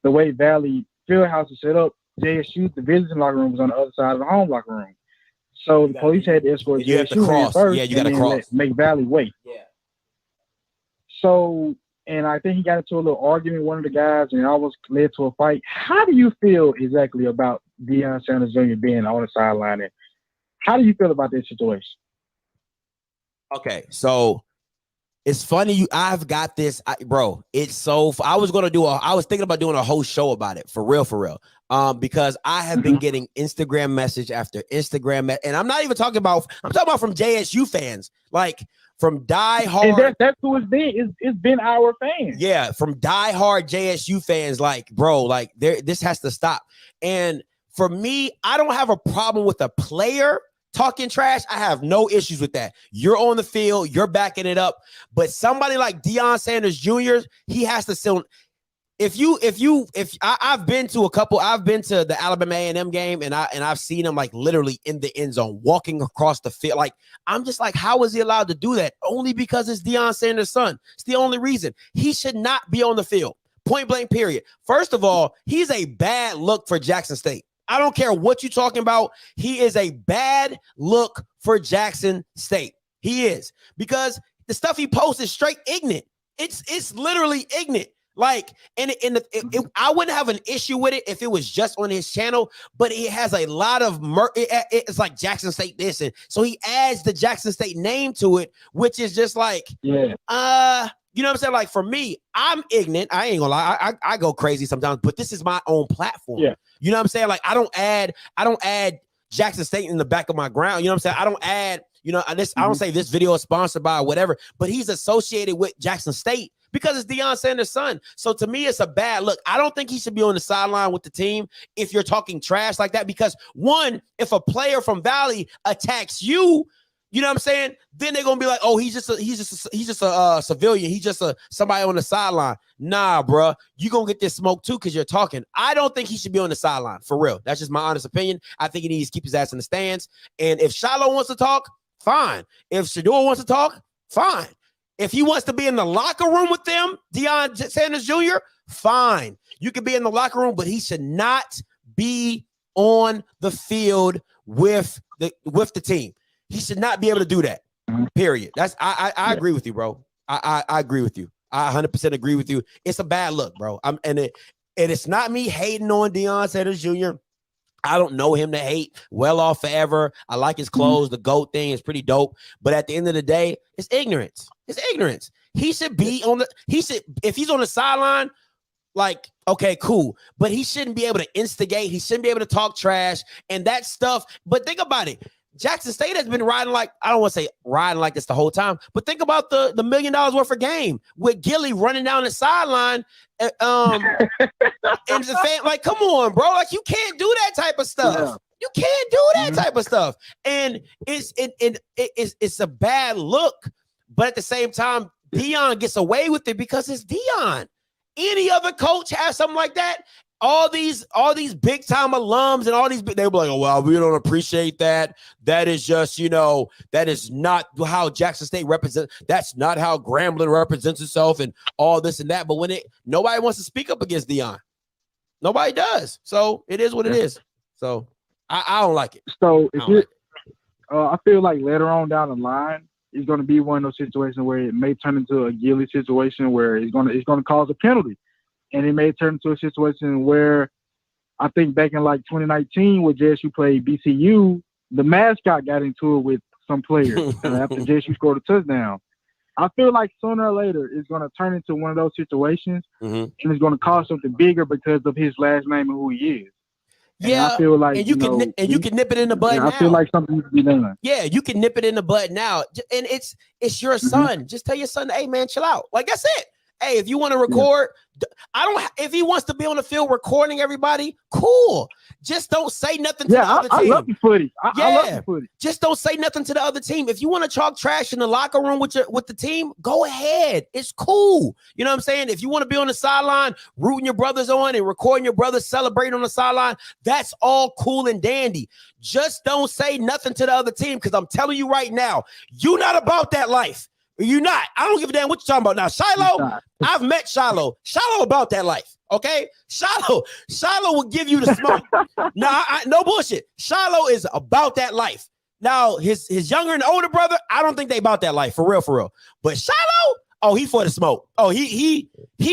the way Valley Fieldhouse is set up, JSU, the visiting locker room was on the other side of the home locker room. So the police had to escort JSU in first, you got to cross. Make Valley wait. Yeah. So, and I think he got into a little argument with one of the guys, and it almost led to a fight. How do you feel exactly about Deion Sanders Jr. being on the sideline? And how do you feel about this situation? Okay, so it's funny. I've got this, bro. It's so. I was thinking about doing a whole show about it for real. Because I have been getting Instagram message after Instagram, and I'm not even talking about. I'm talking about from JSU fans, like from diehard. And that's who it's been. It's been our fans. Yeah, from diehard JSU fans, like, bro, like this has to stop. And for me, I don't have a problem with a player talking trash. I have no issues with that. You're on the field, you're backing it up. But somebody like Deion Sanders Jr., he has to still. I've been to the Alabama A&M game, and I've seen him like literally in the end zone, walking across the field. Like, I'm just like, how is he allowed to do that? Only because it's Deion Sanders' son. It's the only reason. He should not be on the field. Point blank, period. First of all, he's a bad look for Jackson State. I don't care what you're talking about. He is a bad look for Jackson State. He is, because the stuff he posts is straight ignorant. It's literally ignorant. Like, I wouldn't have an issue with it if it was just on his channel, but it has a lot of it's like Jackson State this, and so he adds the Jackson State name to it, which is just like, you know what I'm saying? Like, for me, I'm ignorant. I ain't gonna lie. I go crazy sometimes, but this is my own platform. Yeah. You know what I'm saying? Like, I don't add Jackson State in the back of my ground. You know what I'm saying? I don't add, I don't say this video is sponsored by whatever, but he's associated with Jackson State because it's Deion Sanders' son. So to me, it's a bad look. I don't think he should be on the sideline with the team if you're talking trash like that, because one, if a player from Valley attacks you, you know what I'm saying? Then they're gonna be like, oh, he's just a civilian. He's just somebody on the sideline. Nah, bro, you gonna get this smoke too because you're talking. I don't think he should be on the sideline, for real. That's just my honest opinion. I think he needs to keep his ass in the stands. And if Shiloh wants to talk, fine. If Shador wants to talk, fine. If he wants to be in the locker room with them, Deion Sanders Jr., fine. You can be in the locker room, but he should not be on the field with the team. He should not be able to do that. Period. That's I agree with you, bro. I agree with you. I 100% agree with you. It's a bad look, bro. And it's not me hating on Deion Sanders Jr. I don't know him to hate. Well off forever. I like his clothes. The GOAT thing is pretty dope. But at the end of the day, it's ignorance. It's ignorance. He should be if he's on the sideline, like, okay, cool. But he shouldn't be able to instigate. He shouldn't be able to talk trash and that stuff. But think about it. Jackson State has been riding like, I don't want to say riding like this the whole time, but think about the $1 million worth of game with Gilly running down the sideline. And the fan, like, come on, bro. Like, you can't do that type of stuff. Yeah. You can't do that type of stuff. And it's a bad look. But at the same time, Deion gets away with it because it's Deion. Any other coach has something like that. All these big time alums and all these, they were like, oh, well, we don't appreciate that. That is just, that is not how Jackson State represents. That's not how Grambling represents itself and all this and that. But when nobody wants to speak up against Deion. Nobody does. So it is what it is. So I don't like it. So I feel like later on down the line, it's going to be one of those situations where it may turn into a Gilly situation where it's going to cause a penalty. And it may turn into a situation where I think back in like 2019 when JSU played BCU, the mascot got into it with some players after JSU scored a touchdown. I feel like sooner or later it's going to turn into one of those situations, and it's going to cause something bigger because of his last name and who he is. And Yeah, I feel like and you can nip it in the bud now. I feel like something needs to be done. Yeah, you can nip it in the bud now, and it's your son. Just tell your son, hey man, chill out. Like that's it. Hey, if you want to record, if he wants to be on the field recording everybody, cool. Just don't say nothing to the other team. I love the footage. I love the footage. Just don't say nothing to the other team. If you want to talk trash in the locker room with the team, go ahead. It's cool. You know what I'm saying? If you want to be on the sideline, rooting your brothers on and recording your brothers celebrating on the sideline, that's all cool and dandy. Just don't say nothing to the other team, because I'm telling you right now, you're not about that life. You're not. I don't give a damn what you're talking about now. Shiloh, I've met Shiloh. Shiloh about that life. Okay, Shiloh will give you the smoke. No bullshit. Shiloh is about that life. Now his younger and older brother, I don't think they about that life for real. But Shiloh, oh, he for the smoke. Oh, he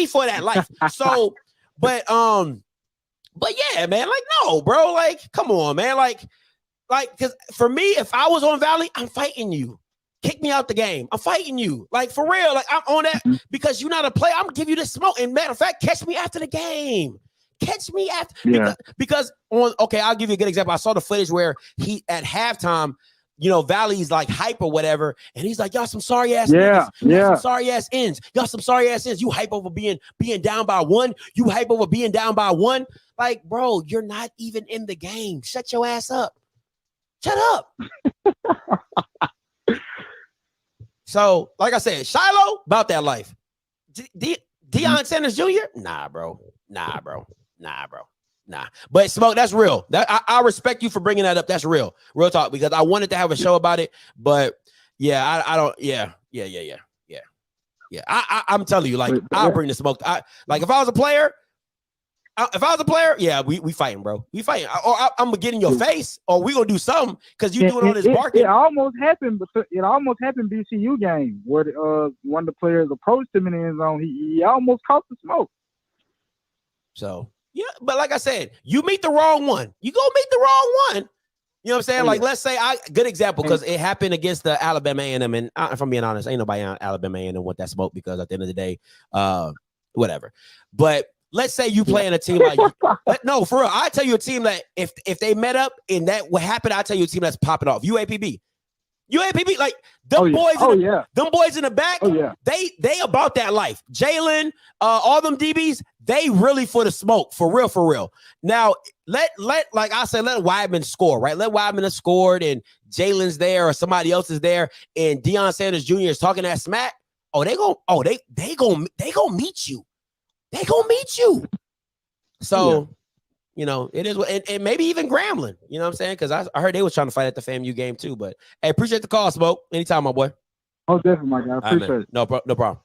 for that life. So, but yeah, man, like no, bro, like come on, man, like because for me, if I was on Valley, I'm fighting you. Kick me out the game. I'm fighting you. Like, for real. Like, I'm on that because you're not a player. I'm going to give you this smoke. And matter of fact, catch me after the game. Catch me after. Yeah. Because I'll give you a good example. I saw the footage where he, at halftime, you know, Valley's like hype or whatever. And he's like, y'all some sorry ass ends. Y'all some sorry ass ends. Y'all some sorry ass ends. You hype over being down by one. You hype over being down by one. Like, bro, you're not even in the game. Shut your ass up. Shut up. So, like I said, Shiloh, about that life. Deion Sanders Jr.? Nah, bro. But Smoke, that's real. I respect you for bringing that up. That's real. Real talk, because I wanted to have a show about it. But, yeah, I don't. Yeah. I'm telling you, like, I'll bring the smoke. If I was a player, yeah, we fighting, bro. We fighting. Or I'm gonna get in your face, or we gonna do something because you doing all this barking. It almost happened. BCU game where one of the players approached him in the end zone. He almost caught the smoke. So yeah, but like I said, you meet the wrong one. You gonna meet the wrong one. You know what I'm saying? Like, let's say good example, because it happened against the Alabama A&M, and if I'm being honest, ain't nobody on Alabama A&M want that smoke, because at the end of the day, whatever. But let's say you play in a team like no, for real. I tell you a team that if they met up and that what happened, I tell you a team that's popping off. UAPB, like them boys in the back. Oh, yeah. They about that life. Jalen, all them DBs, they really for the smoke, for real. Now let Wideman score, right? Let Wideman have scored and Jalen's there or somebody else is there and Deion Sanders Jr. is talking that smack. They gonna meet you. They gonna meet you. So, you know, it is, and maybe even Grambling. You know what I'm saying? Because I heard they was trying to fight at the FAMU game too. But hey, appreciate the call, Smoke. Anytime, my boy. Oh, definitely, my guy. I appreciate it. No problem.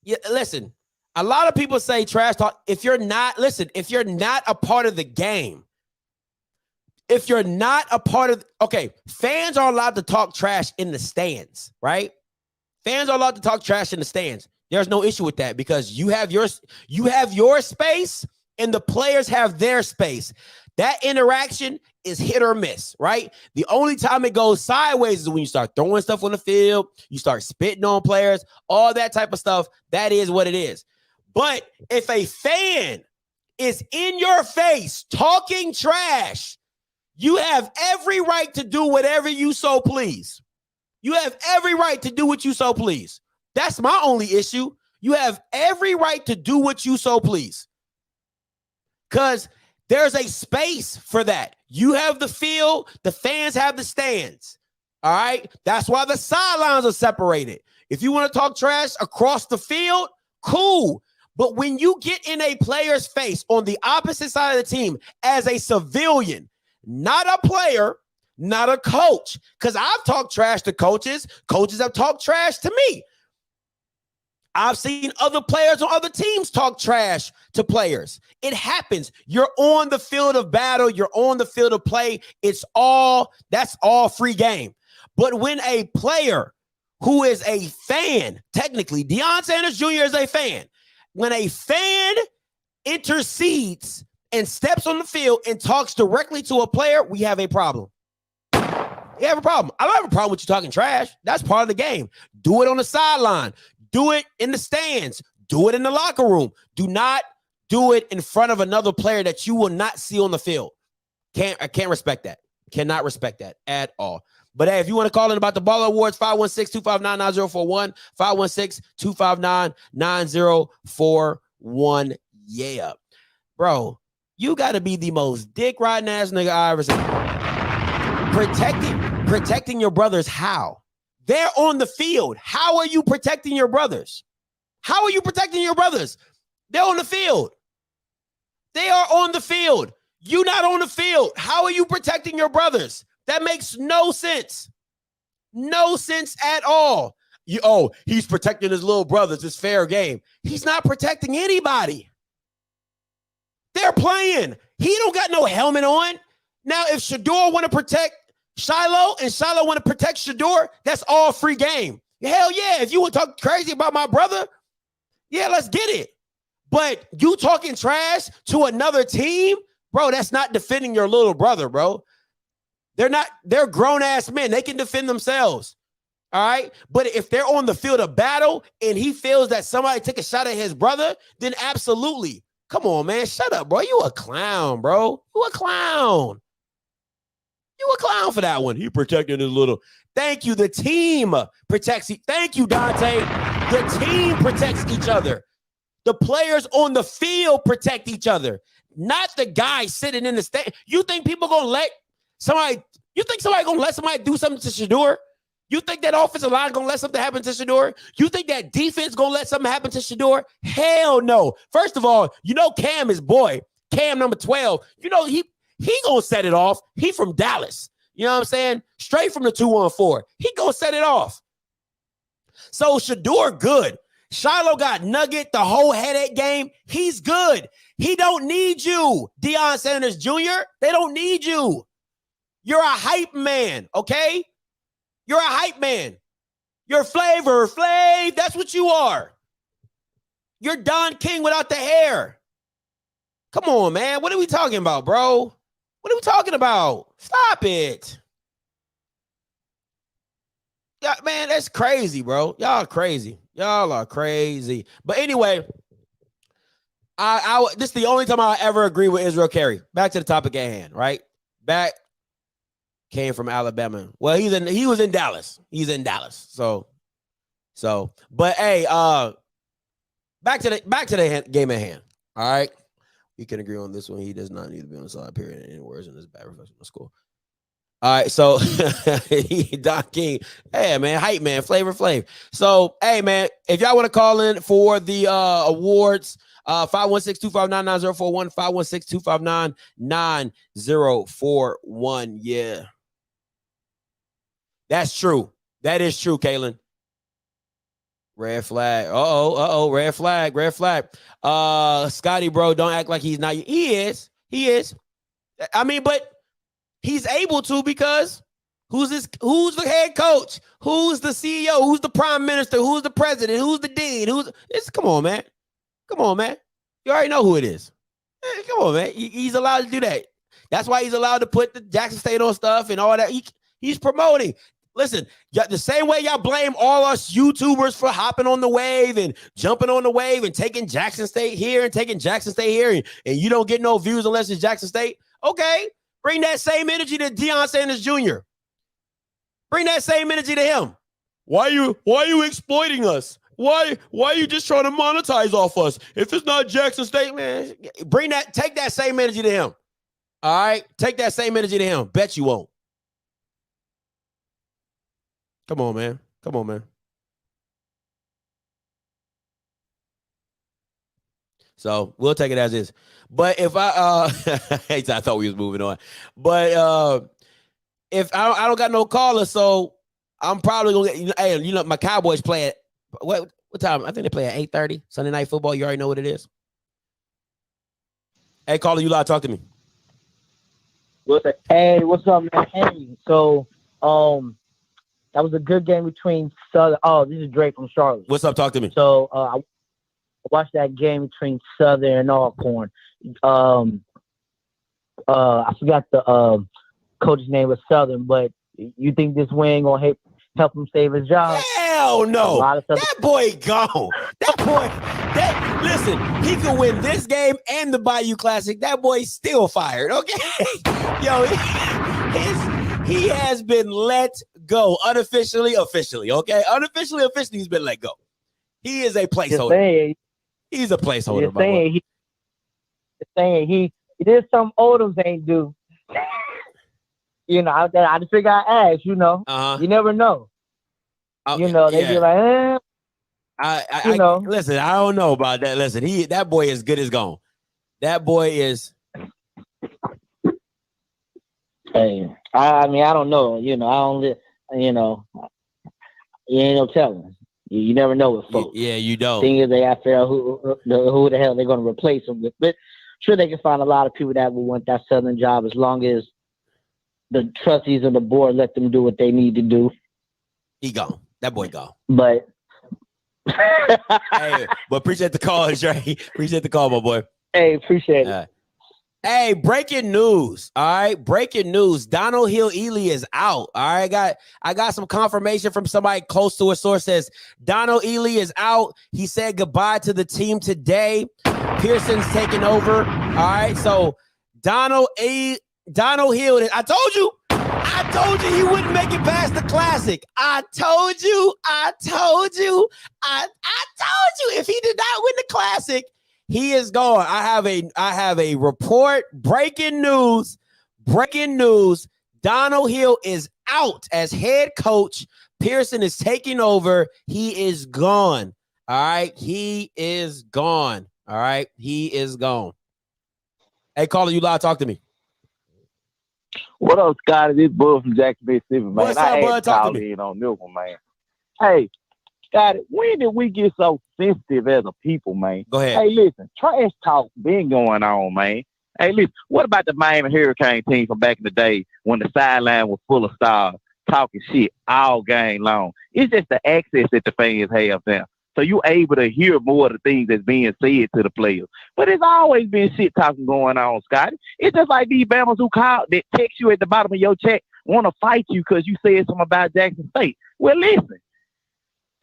Yeah, listen. A lot of people say trash talk. If you're not a part of the game, fans are allowed to talk trash in the stands, right? Fans are allowed to talk trash in the stands. There's no issue with that, because you have your space and the players have their space. That interaction is hit or miss, right? The only time it goes sideways is when you start throwing stuff on the field, you start spitting on players, all that type of stuff. That is what it is. But if a fan is in your face talking trash, you have every right to do whatever you so please. You have every right to do what you so please. That's my only issue. You have every right to do what you so please, because there's a space for that. You have the field, the fans have the stands. All right. That's why the sidelines are separated. If you want to talk trash across the field, cool. But when you get in a player's face on the opposite side of the team as a civilian, not a player, not a coach, because I've talked trash to coaches. Coaches have talked trash to me. I've seen other players on other teams talk trash to players. It happens. You're on the field of battle. You're on the field of play. That's all free game. But when a player who is a fan, technically, Deion Sanders Jr. is a fan. When a fan intercedes and steps on the field and talks directly to a player, we have a problem. You have a problem. I don't have a problem with you talking trash. That's part of the game. Do it on the sideline. Do it in the stands. Do it in the locker room. Do not do it in front of another player that you will not see on the field. I can't respect that. Cannot respect that at all. But hey, if you want to call in about the Baller Awards, 516-259-9041, 516-259-9041. Yeah. Bro, you got to be the most dick-riding ass nigga I ever seen. Protecting your brothers, how? They're on the field. How are you protecting your brothers? How are you protecting your brothers? They're on the field. They are on the field. You not on the field. How are you protecting your brothers? That makes no sense. No sense at all. He's protecting his little brothers. It's fair game. He's not protecting anybody. They're playing. He don't got no helmet on. Now, if Shador want to protect Shiloh and Shiloh want to protect Shador, that's all free game. Hell yeah. If you want to talk crazy about my brother, yeah, let's get it. But you talking trash to another team, bro, that's not defending your little brother, bro. They're grown-ass men. They can defend themselves. All right. But if they're on the field of battle and he feels that somebody took a shot at his brother, then absolutely. Come on, man. Shut up, bro. You a clown, bro. You a clown. You a clown for that one. He protected his little. Thank you. The team protects. Thank you, Dante. The team protects each other. The players on the field protect each other, not the guy sitting in the stand. You think people gonna let somebody? You think somebody gonna let somebody do something to Shador? You think that offensive line gonna let something happen to Shador? You think that defense gonna let something happen to Shador? Hell no. First of all, you know Cam is boy. Cam number 12. You know he gonna set it off. He from Dallas. You know what I'm saying? Straight from the 214. He gonna set it off. So Shador good. Shiloh got nugget the whole headache game. He's good. He don't need you, Deion Sanders Jr. They don't need you. You're a hype man, okay? You're a hype man. You're Flavor Flav. That's what you are. You're Don King without the hair. Come on, man. What are we talking about, bro? What are we talking about? Stop it. Yeah, man, that's crazy, bro. Y'all crazy. Y'all are crazy. But anyway, this is the only time I ever agree with Israel Carey. Back to the topic at hand, right? Back came from Alabama. Well, he was in Dallas. He's in Dallas. So, but hey, back to the game at hand. All right. We can agree on this one. He does not need to be on the side, period. Any words in this bad professional school. All right, so Don King, hey man, hype man, Flavor Flav. So hey man, if y'all want to call in for the awards, 516-259-9041, 516-259-9041. Yeah, that's true. That is true, Kaylin. Red flag. Red flag. Red flag. Scotty, bro, don't act like he's not. He is. I mean, but he's able to because who's the head coach? Who's the CEO? Who's the prime minister? Who's the president? Who's the dean? Come on, man. Come on, man. You already know who it is. Hey, come on, man. He's allowed to do that. That's why he's allowed to put the Jackson State on stuff and all that. He's promoting. Listen, the same way y'all blame all us YouTubers for hopping on the wave and jumping on the wave and taking Jackson State here and taking Jackson State here, and you don't get no views unless it's Jackson State. Okay, bring that same energy to Deion Sanders Jr. Bring that same energy to him. Why are you exploiting us? Why are you just trying to monetize off us? If it's not Jackson State, man, take that same energy to him. All right, take that same energy to him. Bet you won't. Come on, man. Come on, man. So we'll take it as is. But if I thought we was moving on. But if I don't got no caller, so I'm probably gonna get, my Cowboys play at what time? I think they play at 8:30 Sunday Night Football. You already know what it is. Hey, caller, you live, talk to me. Hey, what's up, man? Hey, so that was a good game between Southern. Oh, this is Drake from Charlotte. What's up? Talk to me. So I watched that game between Southern and Alcorn. I forgot the coach's name was Southern, but You think this win gonna help him save his job? Hell A no. lot of stuff. That boy gone. Listen, he could win this game and the Bayou Classic. That boy's still fired, okay? Yo, he has been let go unofficially, officially, okay? Unofficially, officially, he's been let go. He is a placeholder. He's a placeholder. You're saying he did some Odoms ain't do. You know, I just figure I ask, you know. You never know. You know, they be like, listen, I don't know about that. Listen, that boy is good as gone. That boy is. Hey, I mean, I don't know. You know, I don't. You know, you ain't no telling. You never know with folks. Yeah, you don't. Thing is, they have to figure out who the hell they're going to replace him with. But sure, they can find a lot of people that will want that Southern job as long as the trustees of the board let them do what they need to do. He gone. That boy gone. But hey, but appreciate the call, Dre. Appreciate the call, my boy. Hey, appreciate it. Hey, breaking news. All right, breaking news. Donald Hill-Ely is out. All right, I got some confirmation from somebody close to a source. Says Donald Ely is out. He said goodbye to the team today. Pearson's taking over. All right, so Donald Hill. I told you he wouldn't make it past the Classic. I told you. If he did not win the Classic, he is gone. I have a report. Breaking news. Donald Hill is out as head coach. Pearson is taking over. He is gone. All right. He is gone. All right. He is gone. Hey, caller, you live. Talk to me. What up, Scotty? This Bud from Jackson, Mississippi, man. What's up, Bud? Talk to me. On this one, man. Hey, Scotty, when did we get so sensitive as a people, man? Go ahead. Hey, listen, trash talk been going on, man. Hey, listen, what about the Miami Hurricane team from back in the day when the sideline was full of stars talking shit all game long? It's just the access that the fans have now. So you able to hear more of the things that's being said to the players. But it's always been shit talking going on, Scotty. It's just like these Bammers who call that text you at the bottom of your chat want to fight you because you said something about Jackson State. Well, listen,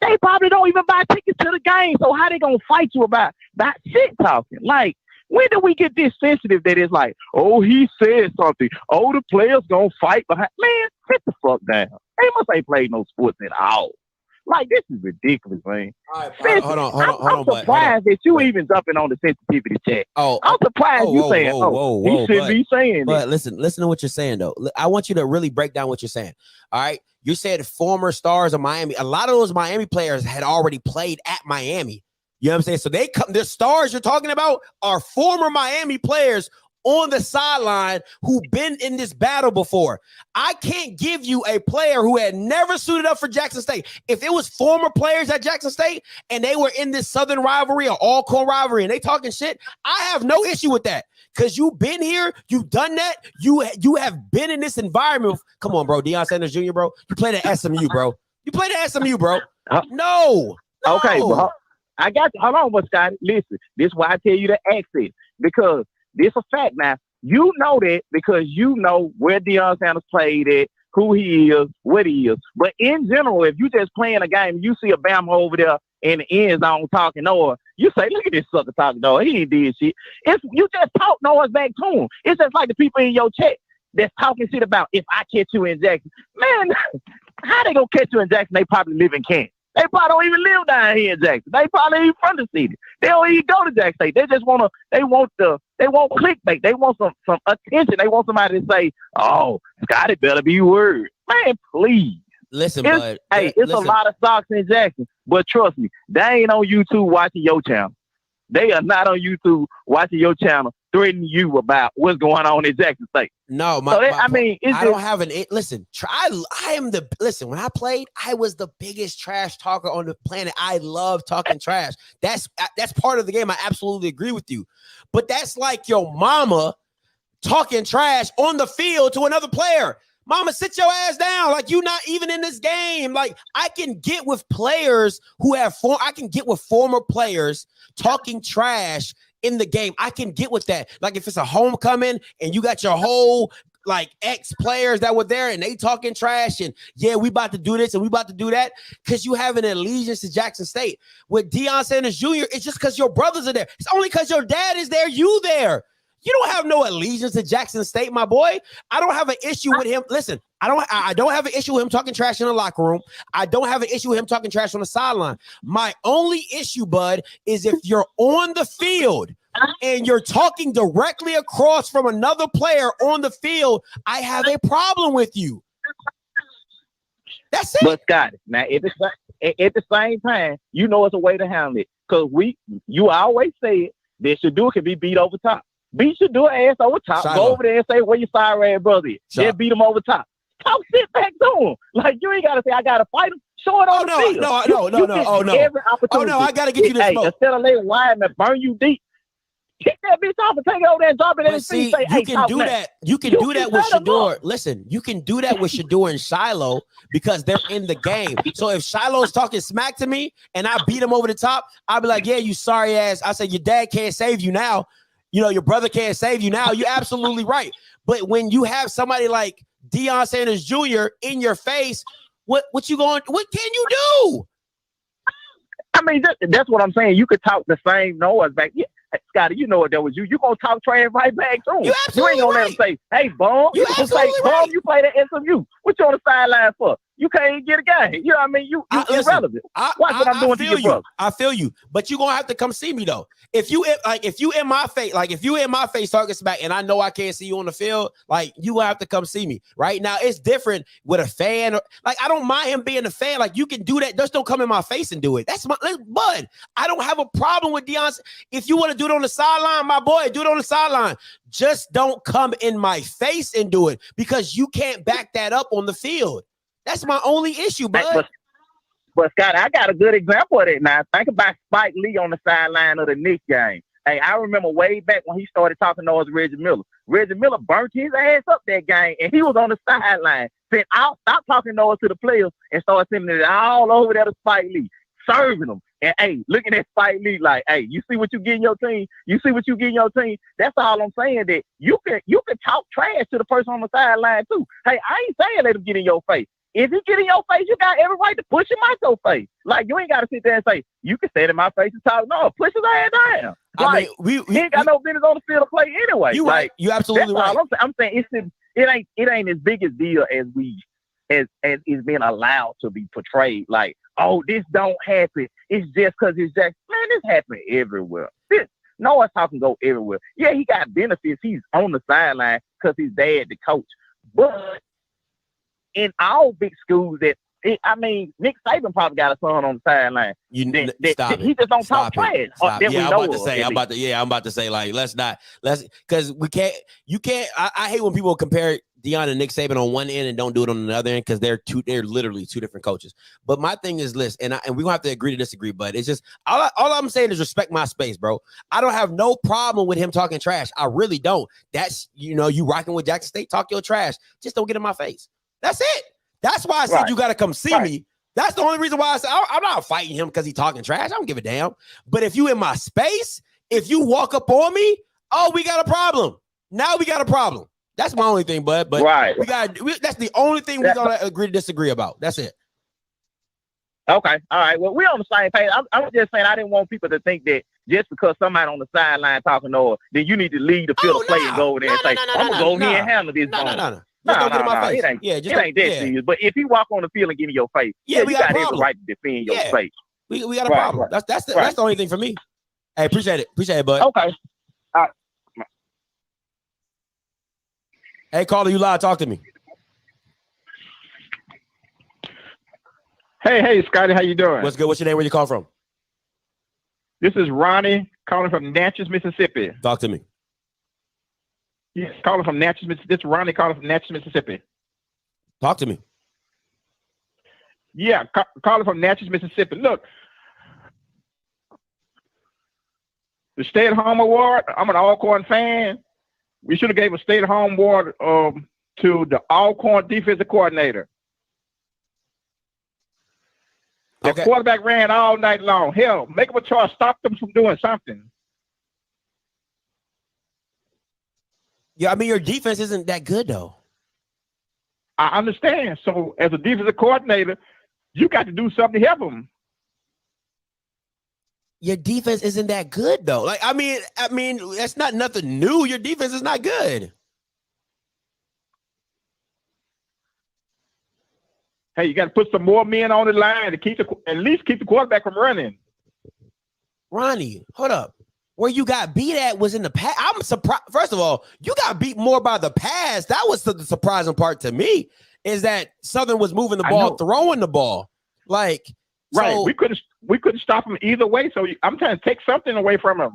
they probably don't even buy tickets to the game. So how they gonna fight you about shit talking? Like, when do we get this sensitive that it's like, oh, he said something. Oh, the players gonna fight behind. Man, sit the fuck down. They must ain't played no sports at all. Like, this is ridiculous, man. All right, hold on, I'm surprised that you even jumping on the sensitivity chat. I'm surprised you saying, he shouldn't be saying But listen to what you're saying, though. I want you to really break down what you're saying. All right? You said former stars of Miami. A lot of those Miami players had already played at Miami. You know what I'm saying? So the stars you're talking about are former Miami players on the sideline who've been in this battle before. I can't give you a player who had never suited up for Jackson State. If it was former players at Jackson State and they were in this Southern rivalry or Alcorn rivalry and they talking shit, I have no issue with that. Because you've been here, you've done that, you have been in this environment. Come on, bro. Deion Sanders Jr., bro. You played at SMU, bro. No. Okay, bro. I got you. Hold on, but Scotty, listen. This is why I tell you to access. Because this a fact now. You know that because you know where Deion Sanders played at, who he is, what he is. But in general, if you just playing a game, you see a Bama over there in the end zone talking Noah, you say, look at this sucker talking Noah. He ain't did shit. If you just talk Noah's back to him. It's just like the people in your chat that's talking shit about if I catch you in Jackson. Man, how they gonna catch you in Jackson? They probably live in Kansas. They probably don't even live down here in Jackson. They probably ain't from the city. They don't even go to Jackson State. They just want clickbait. They want some attention. They want somebody to say, oh, Scotty better be word. Man, please. Listen, bud. Hey, it's a lot of stocks in Jackson, but trust me, they ain't on YouTube watching your channel. They are not on YouTube watching your channel, threatening you about what's going on in Jackson State. No, when I played, I was the biggest trash talker on the planet. I love talking trash. That's part of the game. I absolutely agree with you. But that's like your mama talking trash on the field to another player. Mama, sit your ass down. Like, you not even in this game. Like, I can get with players I can get with former players talking trash in the game. I can get with that. Like, if it's a homecoming and you got your whole like ex-players that were there and they talking trash and yeah, we about to do this and we about to do that because you have an allegiance to Jackson State. With Deion Sanders Jr., it's just because your brothers are there. It's only because your dad is there, you there. You don't have no allegiance to Jackson State, my boy. I don't have an issue with him. Listen, I don't have an issue with him talking trash in the locker room. I don't have an issue with him talking trash on the sideline. My only issue, bud, is if you're on the field and you're talking directly across from another player on the field, I have a problem with you. That's it. But Scott, now at the same time, you know it's a way to handle it. Because you always say that Shador can be beat over top. Beat Shador ass over top. Shiloh. Go over there and say where your sorry ass brother is. Then beat him over top. Talk shit back to him. Like you ain't gotta say I gotta fight him. Show it on the field. No. Every opportunity. I gotta get you this smoke. Instead of letting Wideman burn you deep, kick that bitch off and take it over there and drop it in his feet. You can do that. You can do that with Shador. Listen, you can do that with Shador and Shiloh because they're in the game. So if Shiloh's talking smack to me and I beat him over the top, I'll be like, yeah, you sorry ass. I say your dad can't save you now. You know, your brother can't save you now. You're absolutely right. But when you have somebody like Deion Sanders Jr. in your face, what can you do? I mean, that's what I'm saying. You could talk the same noise back. Yeah, Scotty, you know what that was you. You gonna talk trash right back to him. You ain't gonna let him say, "Hey, bum." You gonna say, "Bum, you play the SMU. What you on the sideline for? You can't even get a game." You know what I mean? You irrelevant. Watch what I'm doing to your brother. I feel you, but you gonna have to come see me though. If you in my face talking smack, and I know I can't see you on the field, like you gonna have to come see me. Right now, it's different with a fan. Like I don't mind him being a fan. Like you can do that. Just don't come in my face and do it. That's bud. I don't have a problem with Deion. If you want to do it on the sideline, my boy, do it on the sideline. Just don't come in my face and do it because you can't back that up on the field. That's my only issue, bud. But Scott, I got a good example of it now. Think about Spike Lee on the sideline of the Knicks game. Hey, I remember way back when he started talking to us, Reggie Miller. Reggie Miller burnt his ass up that game, and he was on the sideline. Said, "I'll stop talking to the players," and started sending it all over there to Spike Lee, serving them. And hey, looking at Spike Lee like, "Hey, you see what you get in your team? You see what you get in your team?" That's all I'm saying. That you can talk trash to the person on the sideline too. Hey, I ain't saying let him get in your face. If he get in your face, you got every right to push him out your face. Like, you ain't got to sit there and say, you can stand in my face and talk. No, push his ass down. Like, he ain't got no business on the field to play anyway. You right. You absolutely right. I'm saying it ain't as big a deal as is being allowed to be portrayed. Like, oh, this don't happen. It's just because it's just, man, this happen everywhere. Noah's talking go everywhere. Yeah, he got benefits. He's on the sideline because his dad the coach. But in all big schools Nick Saban probably got a son on the sideline. He just don't talk trash. I'm about to say like because you can't. I hate when people compare Deion and Nick Saban on one end and don't do it on the other end because they're literally two different coaches. But my thing is this, and we gonna have to agree to disagree. But it's just all I'm saying is respect my space, bro. I don't have no problem with him talking trash. I really don't. That's you rocking with Jackson State, talk your trash. Just don't get in my face. That's it. That's why I said you got to come see me. That's the only reason why I said I'm not fighting him because he's talking trash. I don't give a damn. But if you in my space, if you walk up on me, oh, we got a problem. Now we got a problem. That's my only thing, bud. But that's the only thing we're gonna agree to disagree about. That's it. Okay. All right. Well, we're on the same page. I'm just saying I didn't want people to think that just because somebody on the sideline talking to then you need to leave the field of play and go over there and say, I'm gonna go over here and handle this. No. Don't get in my face. It ain't that serious. But if you walk on the field and get in your face, we you got every right to defend your face. We got a problem. Right. That's the only thing for me. Hey, appreciate it, bud. Okay. All right. Hey, caller, you live. Talk to me. Hey, Scotty, how you doing? What's good? What's your name? Where you call from? This is Ronnie calling from Natchez, Mississippi. Talk to me. Yes, calling from Natchez, Mississippi. This is Ronnie calling from Natchez, Mississippi. Talk to me. Yeah, calling from Natchez, Mississippi. Look, the stay-at-home award, I'm an ALCORN fan. We should have gave a stay-at-home award to the ALCORN defensive coordinator. The quarterback ran all night long. Hell, make them a choice. Stop them from doing something. Yeah, I mean, your defense isn't that good, though. I understand. So as a defensive coordinator, you got to do something to help them. Your defense isn't that good, though. Like, I mean, that's not nothing new. Your defense is not good. Hey, you got to put some more men on the line to at least keep the quarterback from running. Ronnie, hold up. Where you got beat at was in the pass. I'm surprised. First of all, you got beat more by the pass. That was the surprising part to me, is that Southern was moving the ball, throwing the ball. Like, right. So, we couldn't stop him either way. So I'm trying to take something away from him.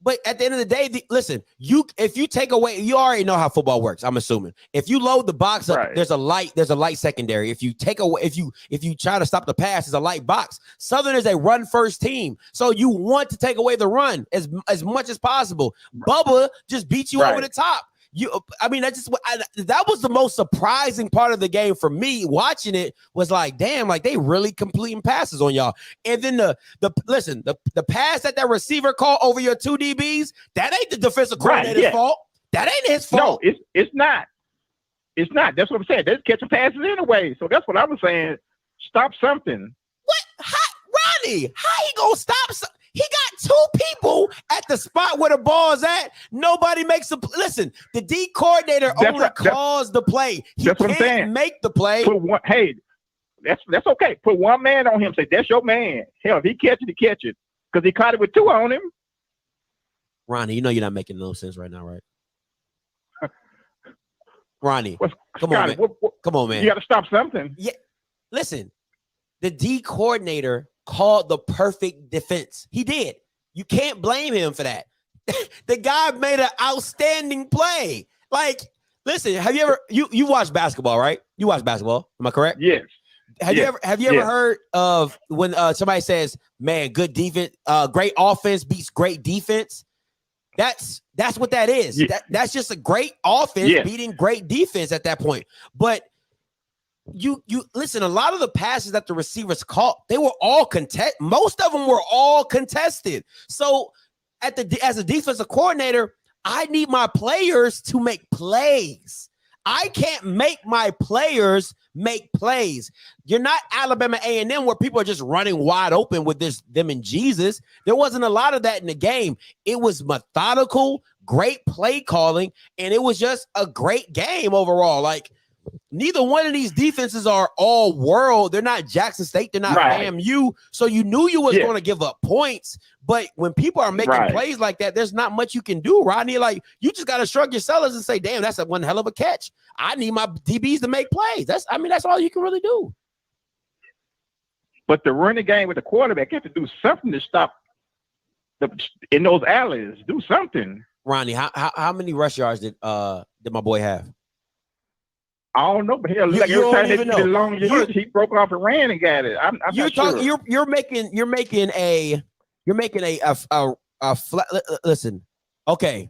But at the end of the day, listen, if you take away, you already know how football works. I'm assuming if you load the box up, right, there's a light secondary. If you take away, if you try to stop the pass, it's a light box. Southern is a run first team, so you want to take away the run as much as possible. Bubba just beat you over the top. I mean, that was the most surprising part of the game for me. Watching it was like, damn, like they really completing passes on y'all. And then the pass that receiver called over your 2 DBs, that ain't the defensive coordinator's fault. That ain't his fault. No, it's not. It's not. That's what I'm saying. They're catching passes anyway. So that's what I was saying. Stop something. What? Ronnie, how he gonna stop something? He got 2 people at the spot where the ball's at. Nobody makes listen. The D coordinator only calls the play. He that's what I'm saying. Can't make the play. Hey, that's okay. Put one man on him. Say that's your man. Hell, if he catch it, he catch it, because he caught it with 2 on him. Ronnie, you know you're not making no sense right now, right? Ronnie, come on, man. Come on, man. You got to stop something. Yeah, listen. The D coordinator called the perfect defense. He did. You can't blame him for that. The guy made an outstanding play. Like, listen, have you ever you watch basketball, right? You watch basketball. Am I correct? Yes. Have you ever heard of when somebody says, man, good defense, great offense beats great defense? That's what that is. Yeah. That's just a great offense beating great defense at that point. But you listen, a lot of the passes that the receivers caught, they were all most of them were all contested. So as a defensive coordinator, I need my players to make plays. I can't make my players make plays. You're not Alabama A&M where people are just running wide open with them and Jesus. There wasn't a lot of that in the game. It was methodical, great play calling, and it was just a great game overall. Like, neither one of these defenses are all world. They're not Jackson State. They're not FAMU. So you knew you was going to give up points. But when people are making plays like that, there's not much you can do, Rodney. Like, you just got to shrug your shoulders and say, damn, that's one hell of a catch. I need my DBs to make plays. That's all you can really do. But the running game with the quarterback, you have to do something to stop in those alleys. Do something. Ronnie, how many rush yards did my boy have? I don't know, but hell, he broke off and ran and got it. You're making a listen. Okay,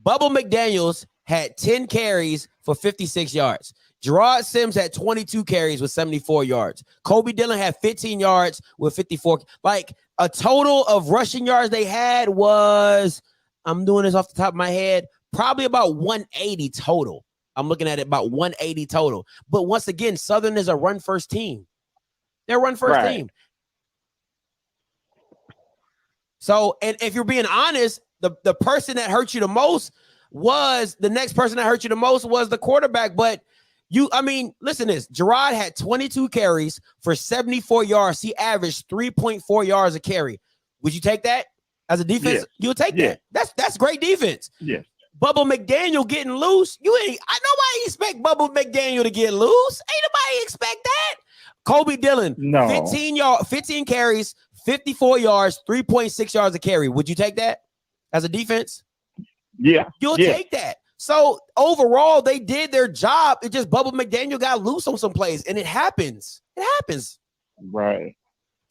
Bubba McDaniels had 10 carries for 56 yards. Gerard Sims had 22 carries with 74 yards. Kobe Dillon had 15 yards with 54. Like, a total of rushing yards they had was, I'm doing this off the top of my head, probably about 180 total. I'm looking at it about 180 total. But once again, Southern is a run first team. They're a run first team. So, and if you're being honest, the person that hurt you the most was the quarterback. But listen to this. Gerard had 22 carries for 74 yards. He averaged 3.4 yards a carry. Would you take that as a defense? Yes. You'll take that. That's great defense. Yes. Bubba McDaniel getting loose. Nobody expect Bubba McDaniel to get loose. Ain't nobody expect that. Kobe Dillon, 15 carries, 54 yards, 3.6 yards a carry. Would you take that as a defense? Yeah. You'll take that. So overall, they did their job. It just Bubba McDaniel got loose on some plays, and it happens. It happens. Right.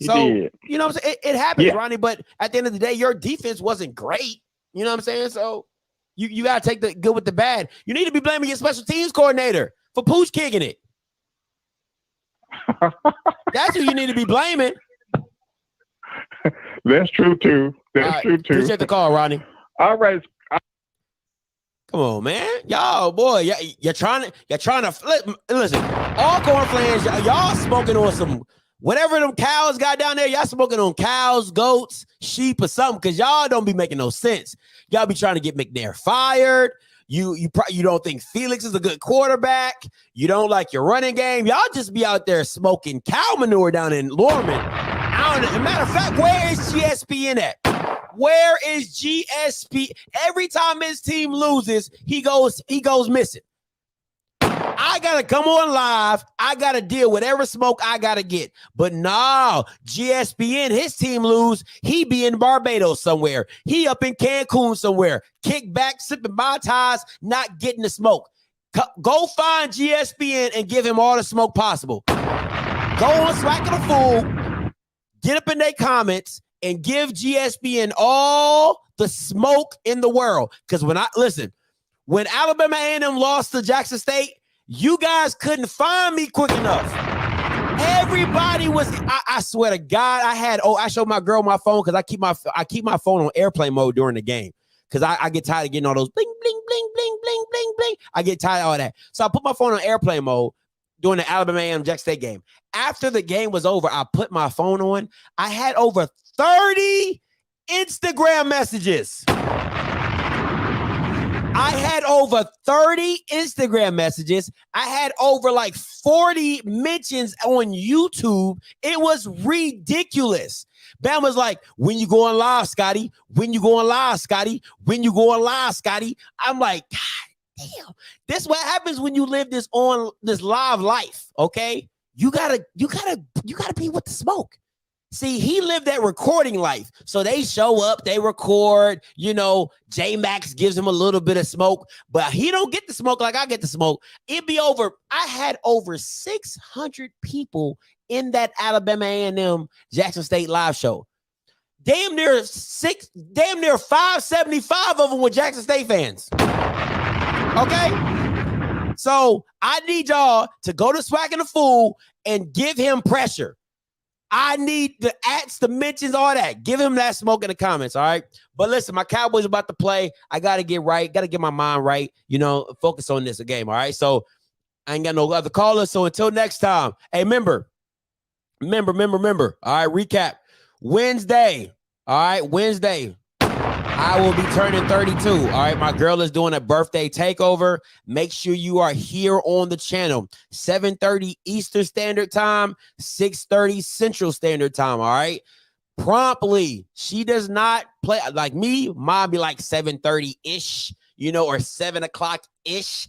So, you know what I'm saying? It happens, Ronnie, but at the end of the day, your defense wasn't great. You know what I'm saying? So you got to take the good with the bad. You need to be blaming your special teams coordinator for pooch kicking it. That's who you need to be blaming. That's true, too. That's true, too. Appreciate the call, Ronnie. All right. Come on, man. Y'all, boy, you're trying to flip. Listen, Alcorn fans, y'all smoking on some whatever them cows got down there. Y'all smoking on cows, goats, sheep, or something, because y'all don't be making no sense. Y'all be trying to get McNair fired. You don't think Felix is a good quarterback. You don't like your running game. Y'all just be out there smoking cow manure down in Lorman. I don't know. As a matter of fact, where is GSPN at? Where is GSP? Every time his team loses, he goes missing. I gotta come on live. I gotta deal with whatever smoke I gotta get. But no, GSPN, his team lose. He be in Barbados somewhere. He up in Cancun somewhere. Kick back, sipping Mai Tais, not getting the smoke. Go find GSPN and give him all the smoke possible. Go on Swacking the Fool. Get up in their comments and give GSPN all the smoke in the world. Because when Alabama A&M lost to Jackson State, you guys couldn't find me quick enough. Everybody was, I swear to God, I showed my girl my phone because I keep my phone on airplane mode during the game. Because I get tired of getting all those bling, bling, bling, bling, bling, bling, bling. I get tired of all that. So I put my phone on airplane mode during the Alabama A&M Jackson State game. After the game was over, I put my phone on. I had over 30 Instagram messages. I had over 30 Instagram messages. I had over like 40 mentions on YouTube. It was ridiculous. Bam was like, when you going live, Scotty? When you going live, Scotty? When you going live, Scotty? I'm like, God damn. This what happens when you live this live life, okay? You gotta be with the smoke. See, he lived that recording life. So they show up, they record, J-Max gives him a little bit of smoke, but he don't get the smoke like I get the smoke. It'd be over. I had over 600 people in that Alabama A&M Jackson State live show. Damn near 575 of them were Jackson State fans. Okay? So I need y'all to go to Swacking the Fool and give him pressure. I need the ats, the mentions, all that. Give him that smoke in the comments, all right? But listen, my Cowboys about to play. I got to get right. Got to get my mind right. Focus on this game, all right? So I ain't got no other callers. So until next time, hey, remember. All right, recap. Wednesday, I will be turning 32. All right, my girl is doing a birthday takeover. Make sure you are here on the channel. 7:30 Eastern Standard Time, 6:30 Central Standard Time. All right, promptly. She does not play like me. Mine be like 7:30 ish, or 7 o'clock ish.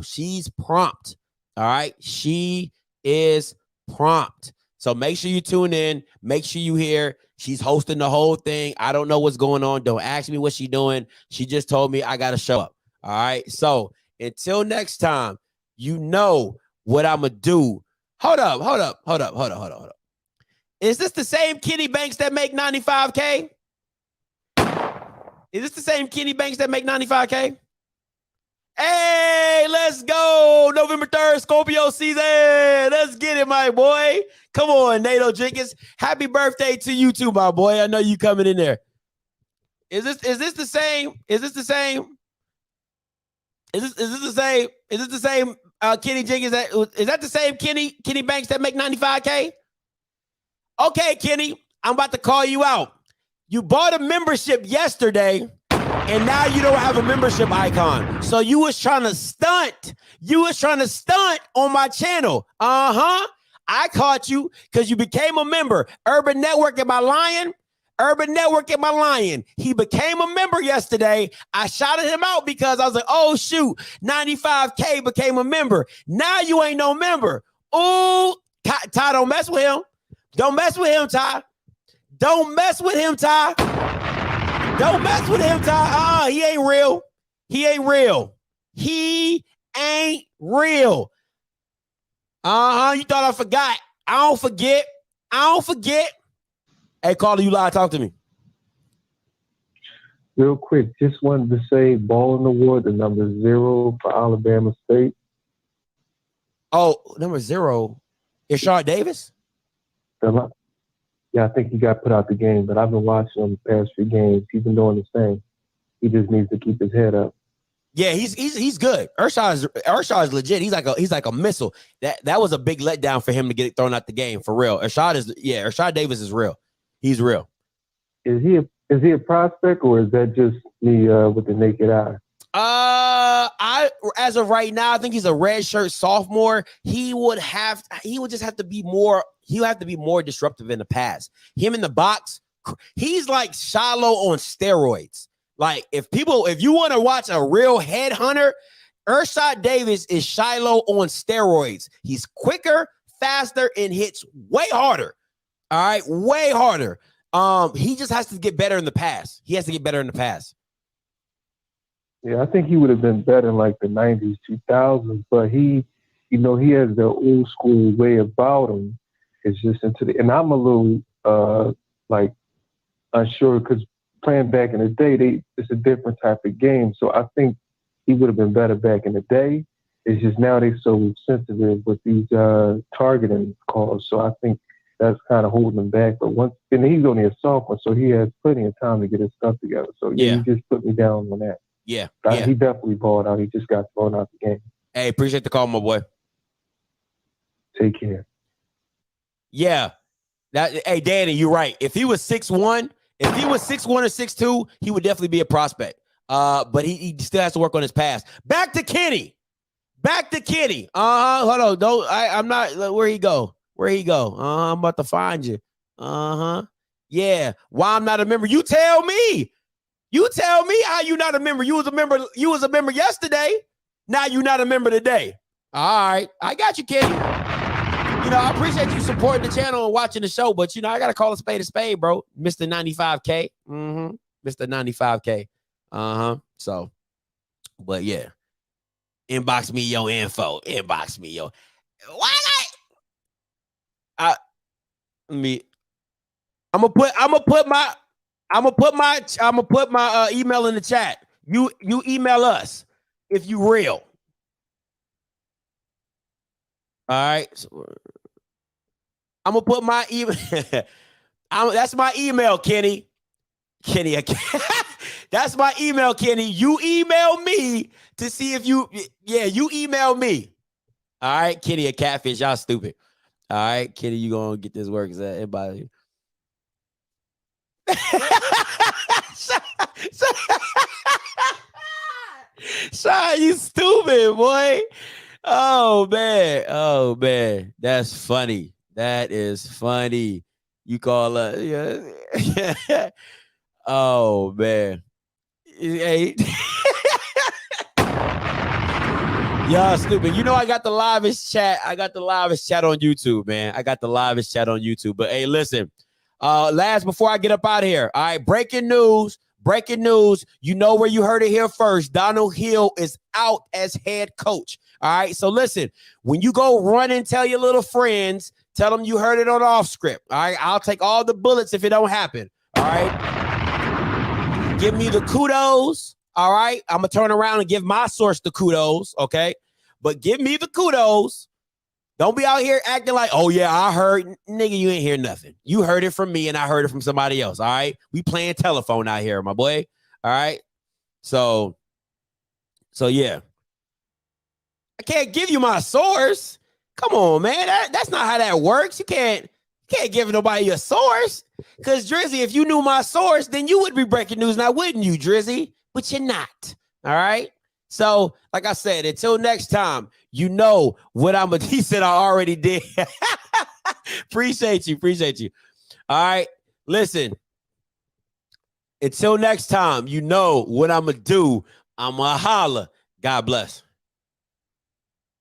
She's prompt. All right, she is prompt. So make sure you tune in. Make sure you hear. She's hosting the whole thing. I don't know what's going on. Don't ask me what she's doing. She just told me I got to show up. All right. So until next time, you know what I'm going to do. Hold up. Is this the same Kenny Banks that make 95K? Is this the same Kenny Banks that make 95K? Hey, let's go. November 3rd, Scorpio season. Let's get it, my boy. Come on, Nato Jenkins. Happy birthday to you too, my boy. I know you coming in there. Is this the same? Is this the same Kenny Jenkins? Is that the same Kenny Banks that make 95K? Okay, Kenny, I'm about to call you out. You bought a membership yesterday. And now you don't have a membership icon. So you was trying to stunt. On my channel. I caught you because you became a member. Urban Network, am I lying? He became a member yesterday. I shouted him out because I was like, oh, shoot, 95K became a member. Now you ain't no member. Ooh, Ty, don't mess with him. Don't mess with him, Ty. Don't mess with him, Ty. He ain't real. He ain't real. You thought I forgot. I don't forget. Hey, caller, you live. Talk to me. Real quick, just wanted to say Ballin' Award, the number 0 for Alabama State. Oh, number 0. Is Ishard Davis? Yeah, I think he got put out the game, but I've been watching him the past few games. He's been doing the same. He just needs to keep his head up. Yeah, he's good. Urshad is legit. He's like a missile. That was a big letdown for him to get thrown out the game for real. Urshad Davis is real. He's real. Is he a prospect, or is that just me with the naked eye? As of right now, I think he's a redshirt sophomore. He would just have to be more. He'll have to be more disruptive in the pass. Him in the box, he's like Shiloh on steroids. Like if you want to watch a real headhunter, Urshad Davis is Shiloh on steroids. He's quicker, faster, and hits way harder. All right, way harder. He just has to get better in the pass. He has to get better in the pass. Yeah, I think he would have been better in like the 90s, 2000s, but he has the old school way about him. It's just and I'm a little like unsure because playing back in the day, it's a different type of game. So I think he would have been better back in the day. It's just now they're so sensitive with these targeting calls. So I think that's kind of holding him back. But and he's only a sophomore, so he has plenty of time to get his stuff together. So yeah, he just put me down on that. Yeah. He definitely balled out. He just got thrown out the game. Hey, appreciate the call, my boy. Take care. Yeah. Hey, Danny, you're right. If he was 6'1", or 6'2", he would definitely be a prospect. But he still has to work on his pass. Back to Kenny. Hold on. I'm not. Where he go? I'm about to find you. Yeah. Why I'm not a member? You tell me. How you not a member? You was a member yesterday. Now you not a member today. All right. I got you, Kenny. I appreciate you supporting the channel and watching the show, but I gotta call a spade, bro. Mr. 95K. Mr. 95K. So, but yeah. Inbox me your info. Why not? I'm gonna put my email in the chat. You email us if you real. All right. So, I'm gonna put my email. That's my email, Kenny. That's my email, Kenny. You email me to see if you email me. All right, Kenny, a catfish. Y'all stupid. All right, Kenny, you gonna get this work. Is that everybody? Sean, you stupid, boy. Oh man. That's funny. That is funny. You call us. Yeah. Oh man. Hey. Y'all stupid. I got the livest chat. on YouTube, man. But hey, listen. Before I get up out of here. All right, breaking news. You know where you heard it here first. Donald Hill is out as head coach. All right, so listen, when you go run and tell your little friends, tell them you heard it on OFFScript. All right, I'll take all the bullets if it don't happen. All right, give me the kudos. All right, I'm gonna turn around and give my source the kudos. Okay, but give me the kudos. Don't be out here acting like, oh yeah, I heard. Nigga, you ain't hear nothing. You heard it from me and I heard it from somebody else. All right, we playing telephone out here, my boy. All right, so yeah. I can't give you my source. Come on, man. That's not how that works. You can't give nobody your source. Because Drizzy, if you knew my source, then you would be breaking news now, wouldn't you, Drizzy? But you're not. All right. So, like I said, until next time, you know what he said I already did. Appreciate you. All right. Listen. Until next time, you know what I'm going to do. I'm going to holler. God bless.